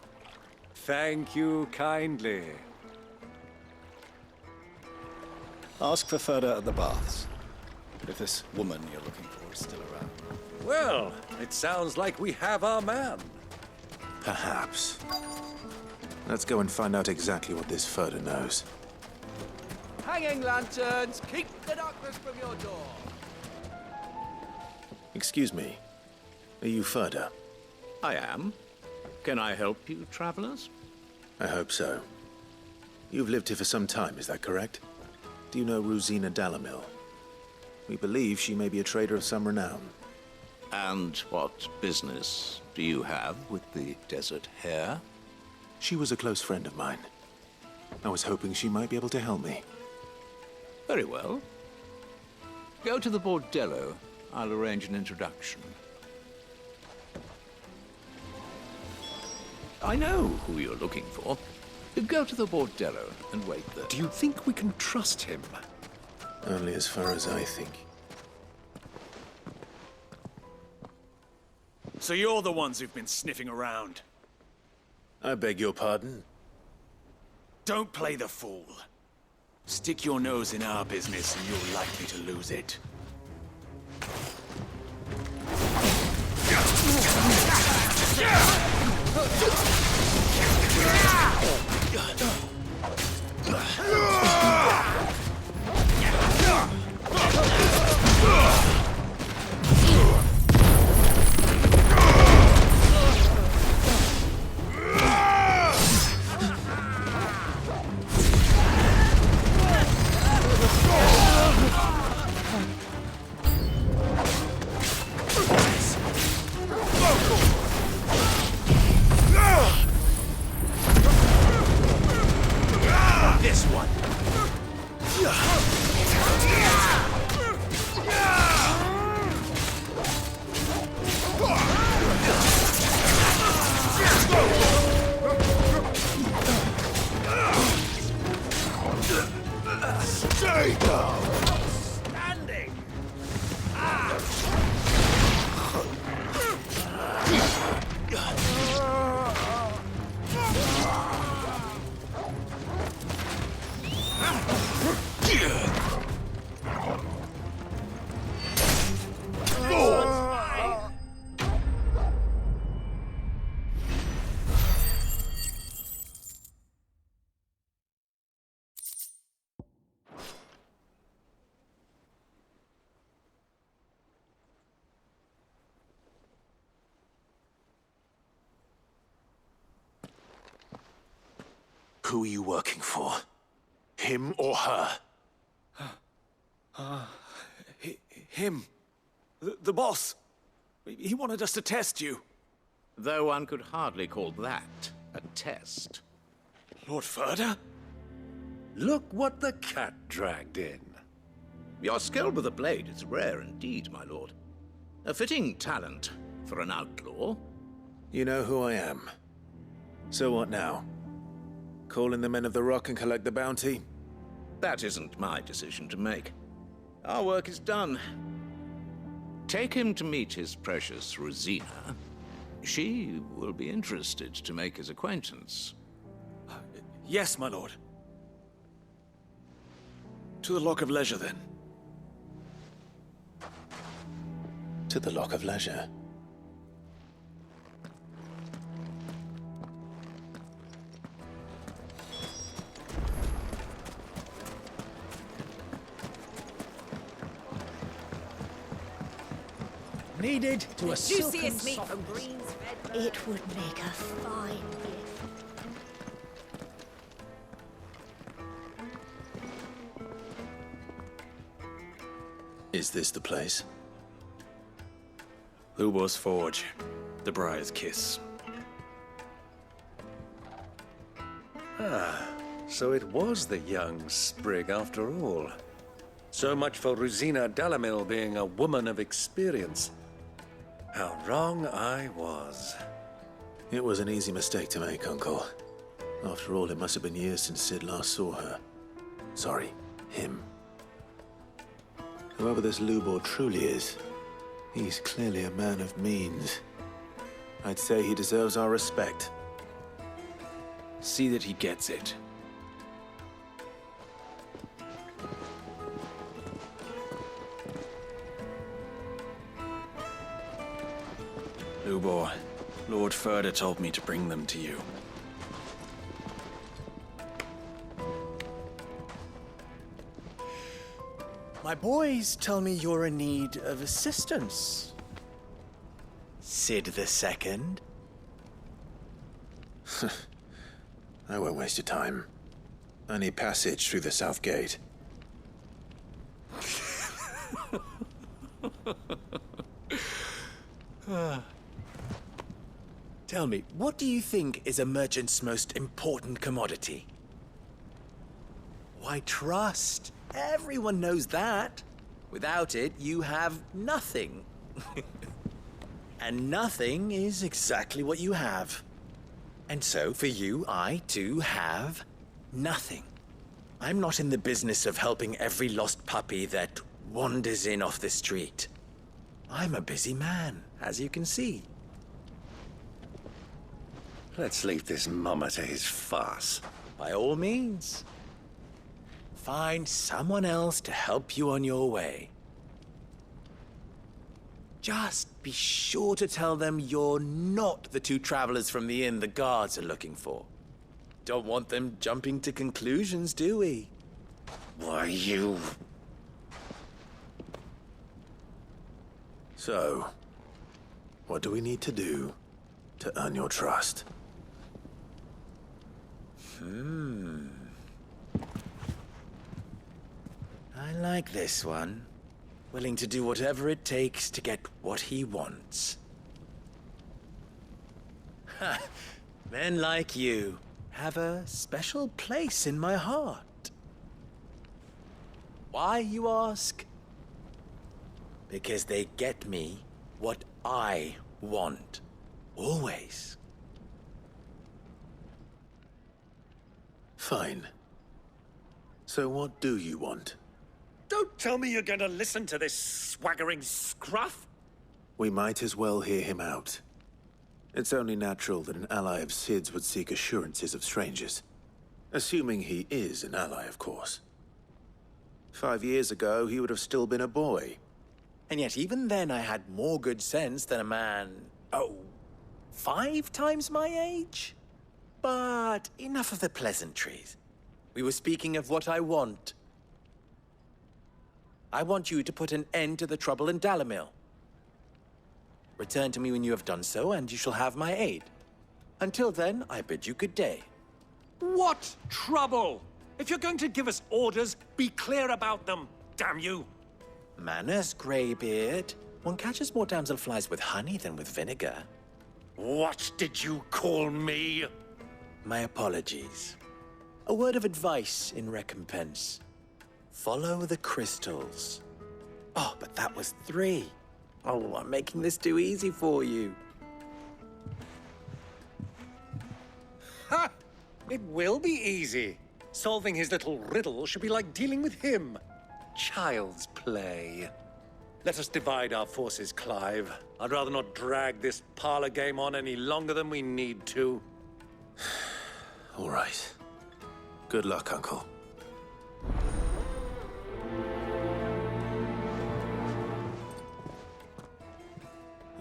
Thank you kindly. Ask for Ferda at the baths. If this woman you're looking for is still around. Well, it sounds like we have our man. Perhaps. Let's go and find out exactly what this Ferda knows. Hanging lanterns, keep the darkness from your door. Excuse me. Are you Ferda? I am. Can I help you, travelers? I hope so. You've lived here for some time, is that correct? Do you know Rosina Dalamil? We believe she may be a trader of some renown. And what business do you have with the desert hare? She was a close friend of mine. I was hoping she might be able to help me. Very well. Go to the bordello. I'll arrange an introduction. I know who you're looking for. Go to the bordello and wait there. Do you think we can trust him? Only as far as I think. So you're the ones who've been sniffing around? I beg your pardon? Don't play the fool. Stick your nose in our business and you're likely to lose it. Who are you working for? Him or her? Him. The boss. He wanted us to test you. Though one could hardly call that a test. Lord Ferda? Look what the cat dragged in. Your skill with a blade is rare indeed, my lord. A fitting talent for an outlaw. You know who I am. So what now? Call in the Men of the Rock and collect the bounty? That isn't my decision to make. Our work is done. Take him to meet his precious Rosina. She will be interested to make his acquaintance. Yes, my lord. To the Lock of Leisure, then. To the Lock of Leisure. Needed to a silken Juiciest meat soft. from Green's Red. It would make a fine gift. Is this the place? Lubor's Forge. The Briar's Kiss. Ah, so it was the young sprig after all. So much for Rosina Dalamil being a woman of experience. How wrong I was. It was an easy mistake to make, Uncle. After all, it must have been years since Sid last saw her. Sorry, him. Whoever this Lubor truly is, he's clearly a man of means. I'd say he deserves our respect. See that he gets it. Lubor, Lord Ferda told me to bring them to you. My boys tell me you're in need of assistance. Sid the Second? I won't waste your time. I need passage through the south gate. Tell me, what do you think is a merchant's most important commodity? Why, trust. Everyone knows that. Without it, you have nothing. And nothing is exactly what you have. And so, for you, I, too, have nothing. I'm not in the business of helping every lost puppy that wanders in off the street. I'm a busy man, as you can see. Let's leave this mummer to his farce. By all means. Find someone else to help you on your way. Just be sure to tell them you're not the two travelers from the inn the guards are looking for. Don't want them jumping to conclusions, do we? Why, you... So, what do we need to do to earn your trust? I like this one. Willing to do whatever it takes to get what he wants. Ha! Men like you have a special place in my heart. Why, you ask? Because they get me what I want. Always. Fine. So what do you want? Don't tell me you're going to listen to this swaggering scruff. We might as well hear him out. It's only natural that an ally of Sid's would seek assurances of strangers. Assuming he is an ally, of course. 5 years ago, he would have still been a boy. And yet even then I had more good sense than a man, 5 times my age? But enough of the pleasantries. We were speaking of what I want. I want you to put an end to the trouble in Dalamil. Return to me when you have done so, and you shall have my aid. Until then, I bid you good day. What trouble? If you're going to give us orders, be clear about them, damn you! Manners, Greybeard. One catches more damselflies with honey than with vinegar. What did you call me? My apologies. A word of advice in recompense. Follow the crystals. Oh, but that was 3. Oh, I'm making this too easy for you. Ha! It will be easy. Solving his little riddle should be like dealing with him. Child's play. Let us divide our forces, Clive. I'd rather not drag this parlor game on any longer than we need to. All right. Good luck, Uncle.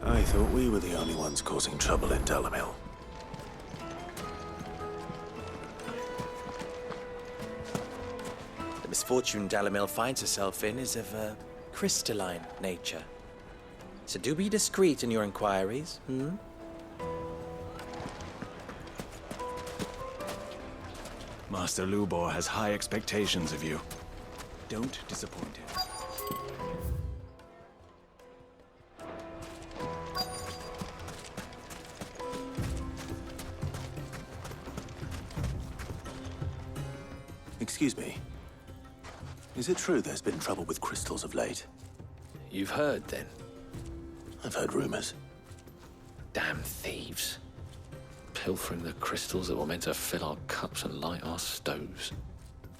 I thought we were the only ones causing trouble in Dalamil. The misfortune Dalamil finds herself in is of a crystalline nature. So do be discreet in your inquiries, Master Lubor has high expectations of you. Don't disappoint him. Excuse me. Is it true there's been trouble with crystals of late? You've heard, then? I've heard rumors. Damn thieves. Pilfering the crystals that were meant to fill our cups and light our stoves.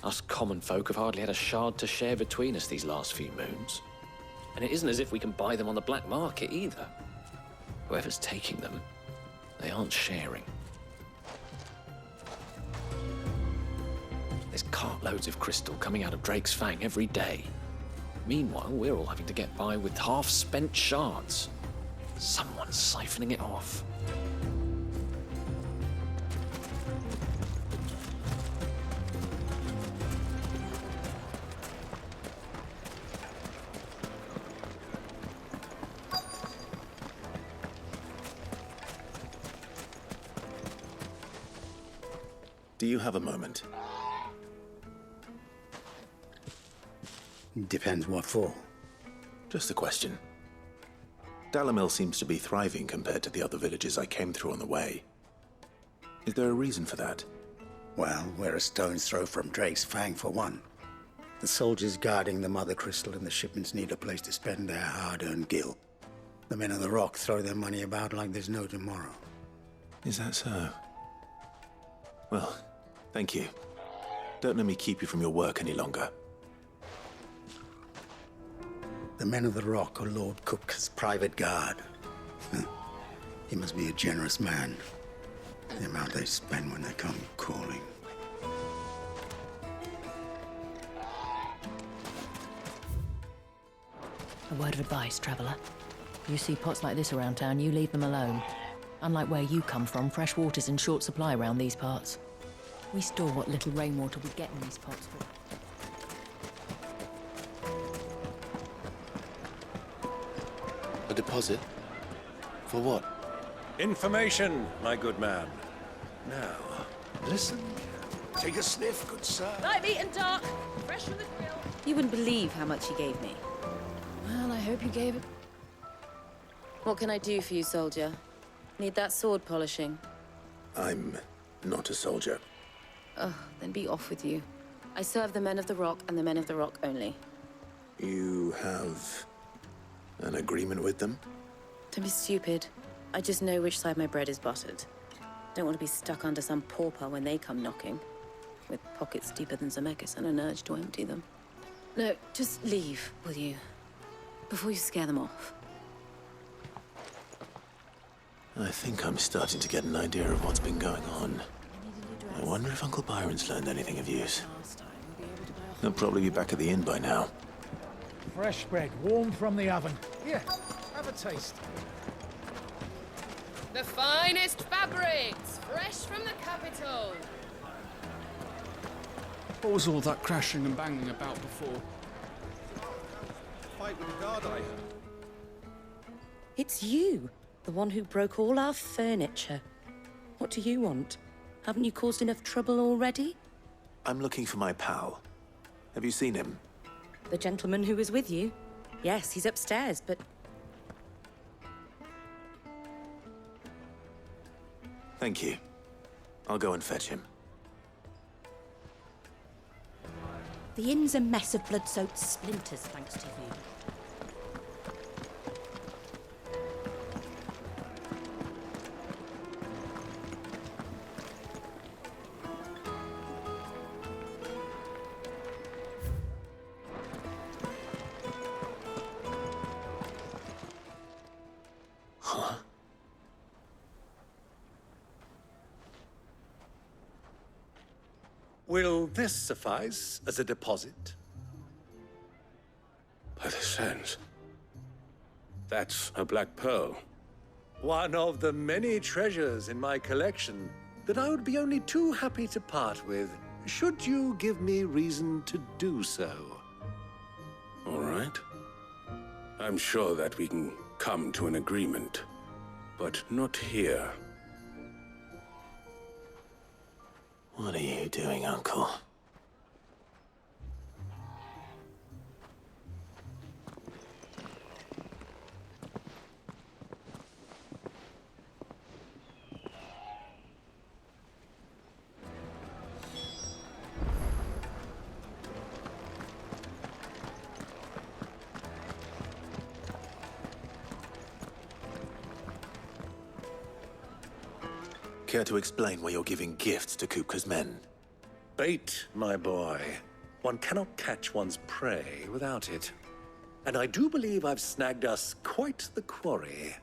Us common folk have hardly had a shard to share between us these last few moons. And it isn't as if we can buy them on the black market either. Whoever's taking them, they aren't sharing. There's cartloads of crystal coming out of Drake's Fang every day. Meanwhile, we're all having to get by with half-spent shards. Someone's siphoning it off. Do you have a moment? Depends what for. Just a question. Dalamil seems to be thriving compared to the other villages I came through on the way. Is there a reason for that? Well, we're a stone's throw from Drake's Fang, for one. The soldiers guarding the Mother Crystal and the shipments need a place to spend their hard-earned gil. The men of the Rock throw their money about like there's no tomorrow. Is that so? Well, thank you. Don't let me keep you from your work any longer. The men of the Rock are Lord Kupka's private guard. He must be a generous man. The amount they spend when they come calling. A word of advice, traveller. You see pots like this around town, you leave them alone. Unlike where you come from, fresh water's in short supply around these parts. We store what little rainwater we get in these pots for. A deposit? For what? Information, my good man. Now, listen. Take a sniff, good sir. Light meat and dark, fresh from the grill. You wouldn't believe how much he gave me. Well, I hope you gave it. What can I do for you, soldier? Need that sword polishing? I'm not a soldier. Oh, then be off with you. I serve the men of the Rock and the men of the Rock only. You have an agreement with them? Don't be stupid. I just know which side my bread is buttered. Don't want to be stuck under some pauper when they come knocking. With pockets deeper than Zemeckis and an urge to empty them. No, just leave, will you? Before you scare them off. I think I'm starting to get an idea of what's been going on. I wonder if Uncle Byron's learned anything of use. He'll probably be back at the inn by now. Fresh bread, warm from the oven. Here, have a taste. The finest fabrics, fresh from the capital. What was all that crashing and banging about before? Fight with the guard, I heard. It's you, the one who broke all our furniture. What do you want? Haven't you caused enough trouble already? I'm looking for my pal. Have you seen him? The gentleman who was with you? Yes, he's upstairs, but... Thank you. I'll go and fetch him. The inn's a mess of blood-soaked splinters, thanks to you. Will this suffice as a deposit? By the sands. That's a black pearl. One of the many treasures in my collection that I would be only too happy to part with, should you give me reason to do so. All right. I'm sure that we can come to an agreement, but not here. What are you doing, Uncle? Care to explain why you're giving gifts to Kupka's men? Bait, my boy. One cannot catch one's prey without it. And I do believe I've snagged us quite the quarry.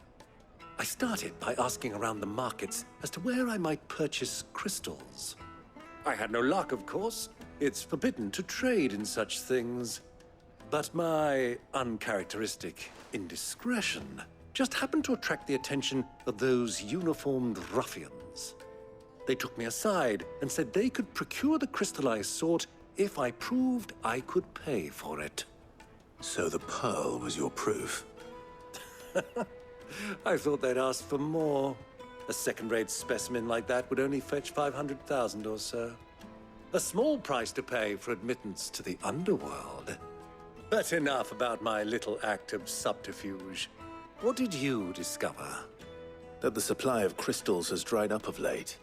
I started by asking around the markets as to where I might purchase crystals. I had no luck, of course. It's forbidden to trade in such things. But my uncharacteristic indiscretion just happened to attract the attention of those uniformed ruffians. They took me aside and said they could procure the crystal I sought if I proved I could pay for it. So the pearl was your proof? I thought they'd ask for more. A second-rate specimen like that would only fetch 500,000 or so. A small price to pay for admittance to the underworld. But enough about my little act of subterfuge. What did you discover? That the supply of crystals has dried up of late.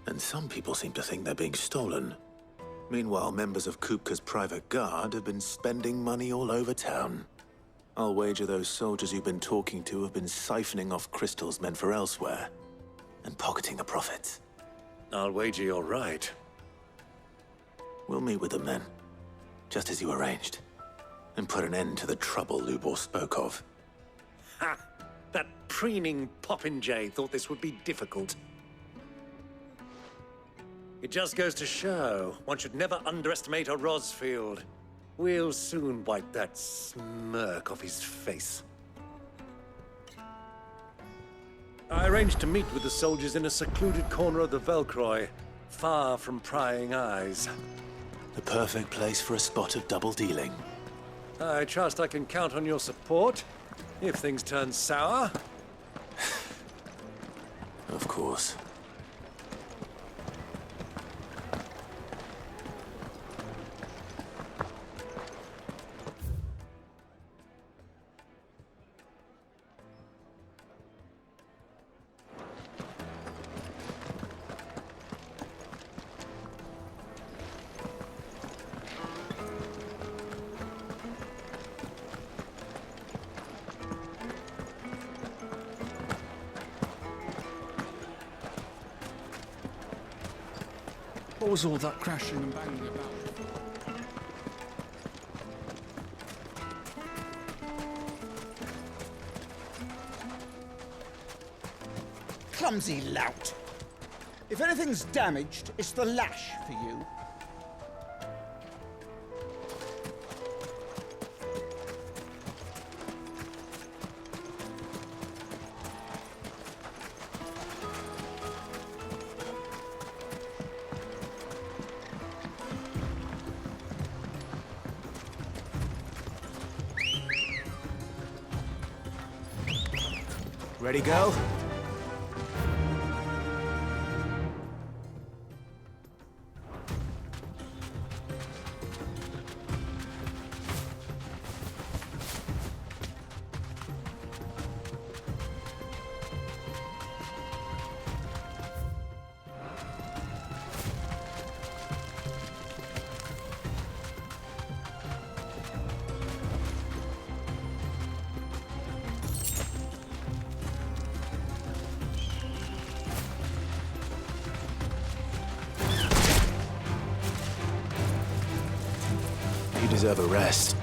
And some people seem to think they're being stolen. Meanwhile, members of Kupka's private guard have been spending money all over town. I'll wager those soldiers you've been talking to have been siphoning off crystals meant for elsewhere, and pocketing the profits. I'll wager you're right. We'll meet with them then, just as you arranged, and put an end to the trouble Lubor spoke of. Ha! That preening popinjay thought this would be difficult. It just goes to show one should never underestimate a Rosfield. We'll soon wipe that smirk off his face. I arranged to meet with the soldiers in a secluded corner of the Velcroy, far from prying eyes. The perfect place for a spot of double dealing. I trust I can count on your support, if things turn sour. Of course. What was all that crashing and banging about? Clumsy lout. If anything's damaged, it's the lash for you. Ready, go? deserve a rest.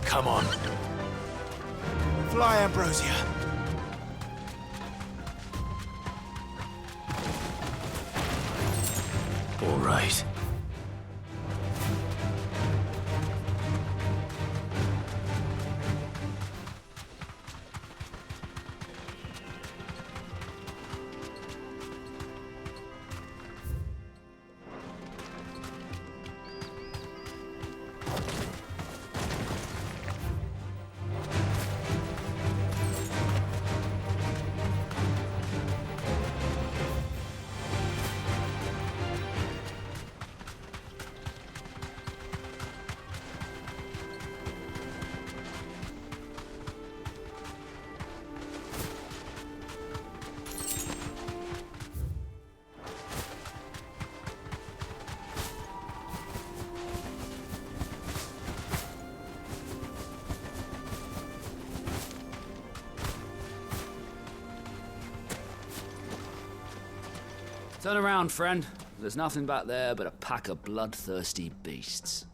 Come on. Fly, Ambrosia. All right. Turn around, friend. There's nothing back there but a pack of bloodthirsty beasts.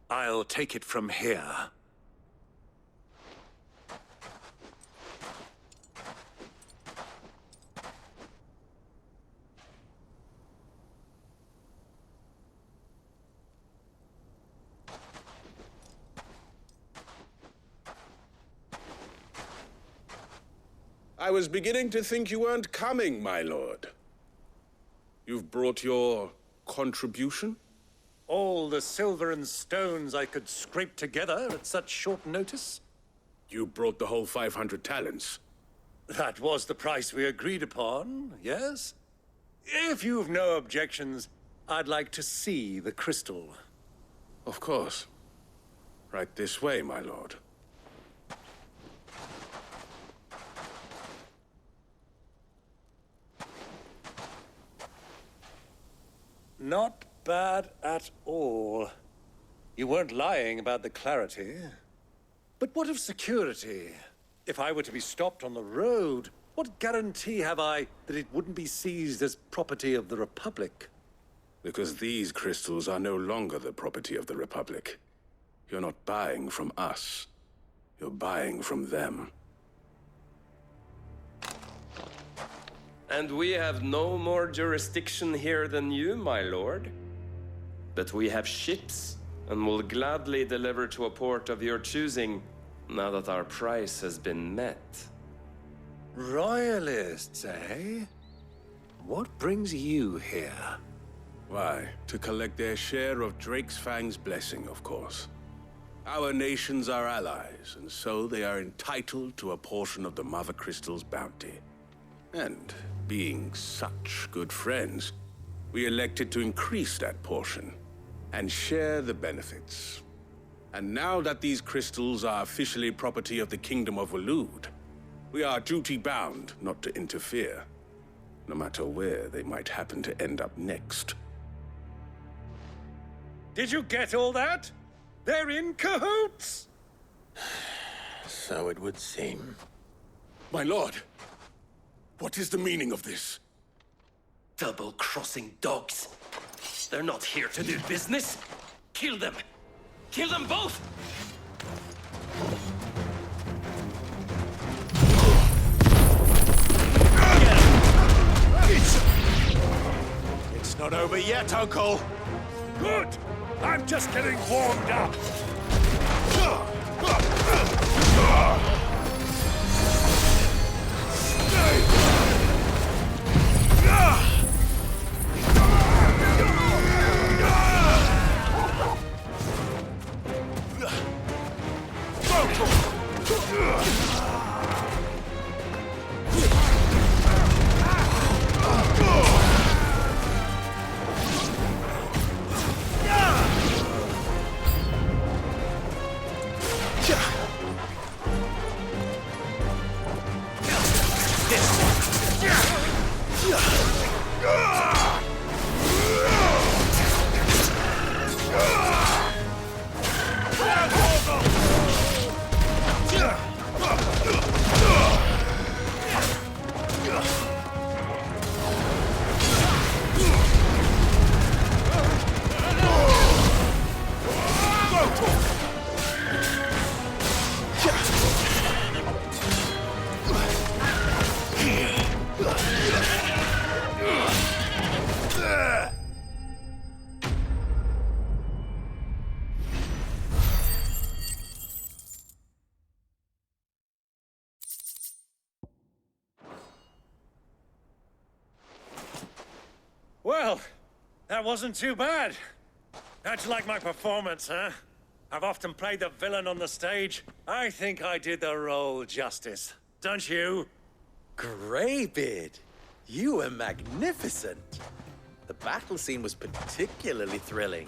I'll take it from here. I was beginning to think you weren't coming, my lord. You've brought your contribution? All the silver and stones I could scrape together at such short notice? You brought the whole 500 talents. That was the price we agreed upon, yes? If you've no objections, I'd like to see the crystal. Of course. Right this way, my lord. Not bad at all. You weren't lying about the clarity. But what of security? If I were to be stopped on the road, what guarantee have I that it wouldn't be seized as property of the Republic? Because these crystals are no longer the property of the Republic. You're not buying from us. You're buying from them. And we have no more jurisdiction here than you, my lord. But we have ships, and will gladly deliver to a port of your choosing, now that our price has been met. Royalists, eh? What brings you here? Why, to collect their share of Drake's Fang's blessing, of course. Our nations are allies, and so they are entitled to a portion of the Mother Crystal's bounty. And being such good friends, we elected to increase that portion and share the benefits. And now that these crystals are officially property of the Kingdom of Waloed, we are duty-bound not to interfere, no matter where they might happen to end up next. Did you get all that? They're in cahoots! So it would seem. My lord, what is the meaning of this? Double-crossing dogs. They're not here to do business. Kill them. Kill them both! It's not over yet, Uncle! Good! I'm just getting warmed up! Well, that wasn't too bad. How'd you like my performance, huh? I've often played the villain on the stage. I think I did the role justice. Don't you? Greybeard, you were magnificent. The battle scene was particularly thrilling.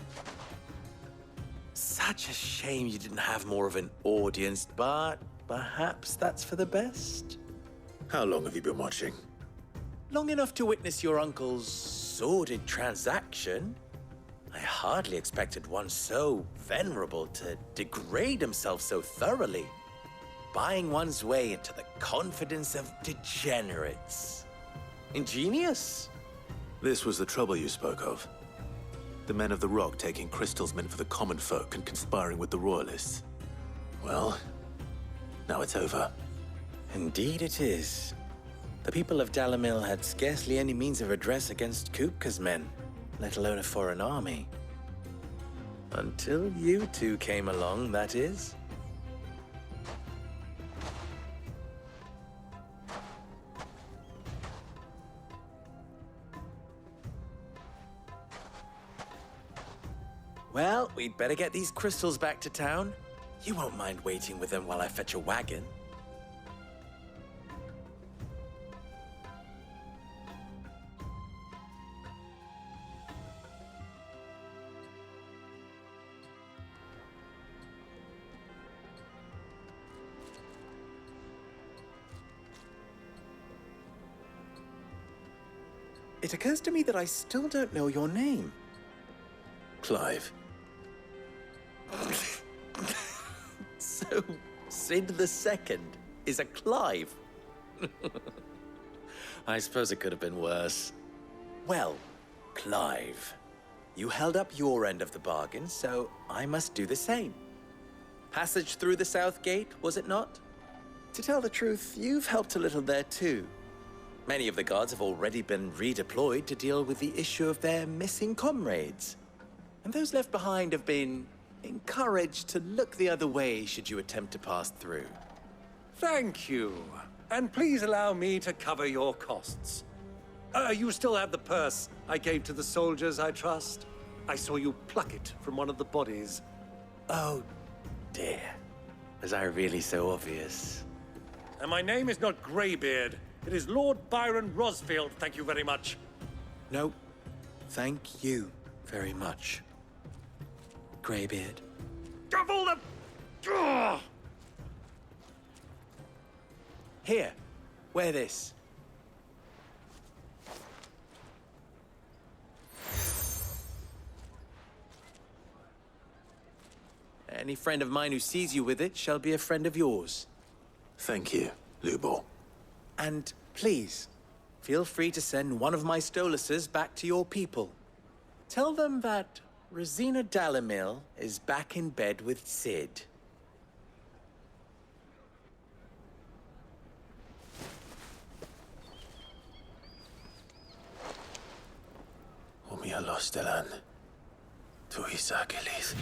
Such a shame you didn't have more of an audience, but perhaps that's for the best. How long have you been watching? Long enough to witness your uncle's sordid transaction. I hardly expected one so venerable to degrade himself so thoroughly, buying one's way into the confidence of degenerates. Ingenious. This was the trouble you spoke of. The men of the Rock taking crystals meant for the common folk and conspiring with the Royalists. Well, now it's over. Indeed it is. The people of Dalamil had scarcely any means of redress against Kupka's men, let alone a foreign army. Until you two came along, that is. Well, we'd better get these crystals back to town. You won't mind waiting with them while I fetch a wagon. It occurs to me that I still don't know your name. Clive. So, Sid the Second is a Clive? I suppose it could have been worse. Well, Clive, you held up your end of the bargain, so I must do the same. Passage through the South Gate, was it not? To tell the truth, you've helped a little there too. Many of the guards have already been redeployed to deal with the issue of their missing comrades. And those left behind have been encouraged to look the other way should you attempt to pass through. Thank you. And please allow me to cover your costs. You still have the purse I gave to the soldiers, I trust? I saw you pluck it from one of the bodies. Oh, dear. Was I really so obvious? And my name is not Greybeard. It is Lord Byron Rosfield, thank you very much. No, thank you very much, Greybeard. Of all the... Ugh! Here, wear this. Any friend of mine who sees you with it shall be a friend of yours. Thank you, Lubor. And please, feel free to send one of my Stoluses back to your people. Tell them that Rosina Dalamil is back in bed with Sid. Umia lostelan. Tu isakelis.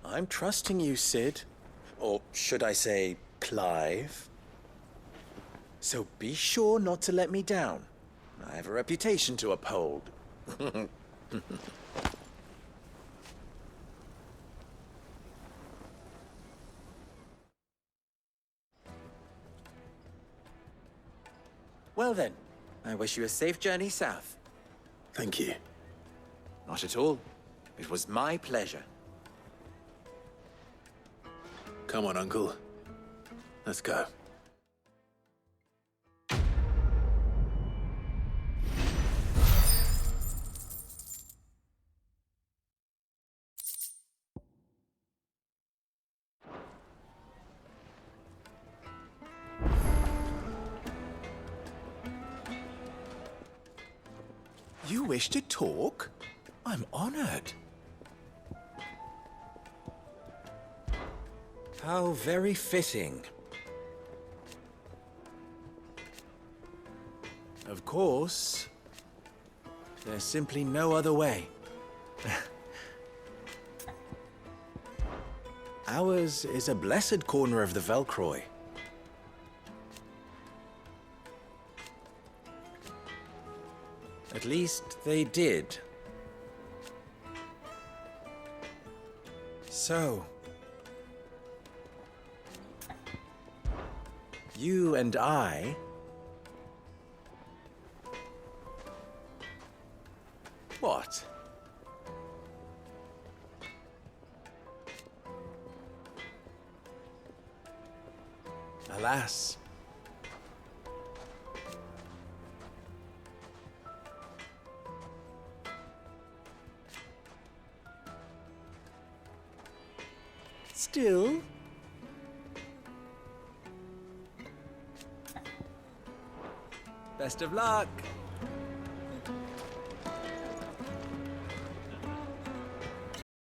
I'm trusting you, Sid. Or should I say, Clive? So be sure not to let me down. I have a reputation to uphold. Well then, I wish you a safe journey south. Thank you. Not at all. It was my pleasure. Come on, Uncle. Let's go. You wish to talk? I'm honored. How very fitting. Of course, there's simply no other way. Ours is a blessed corner of the Velcroy. At least they did. So, you and I what? Alas. Still, best of luck.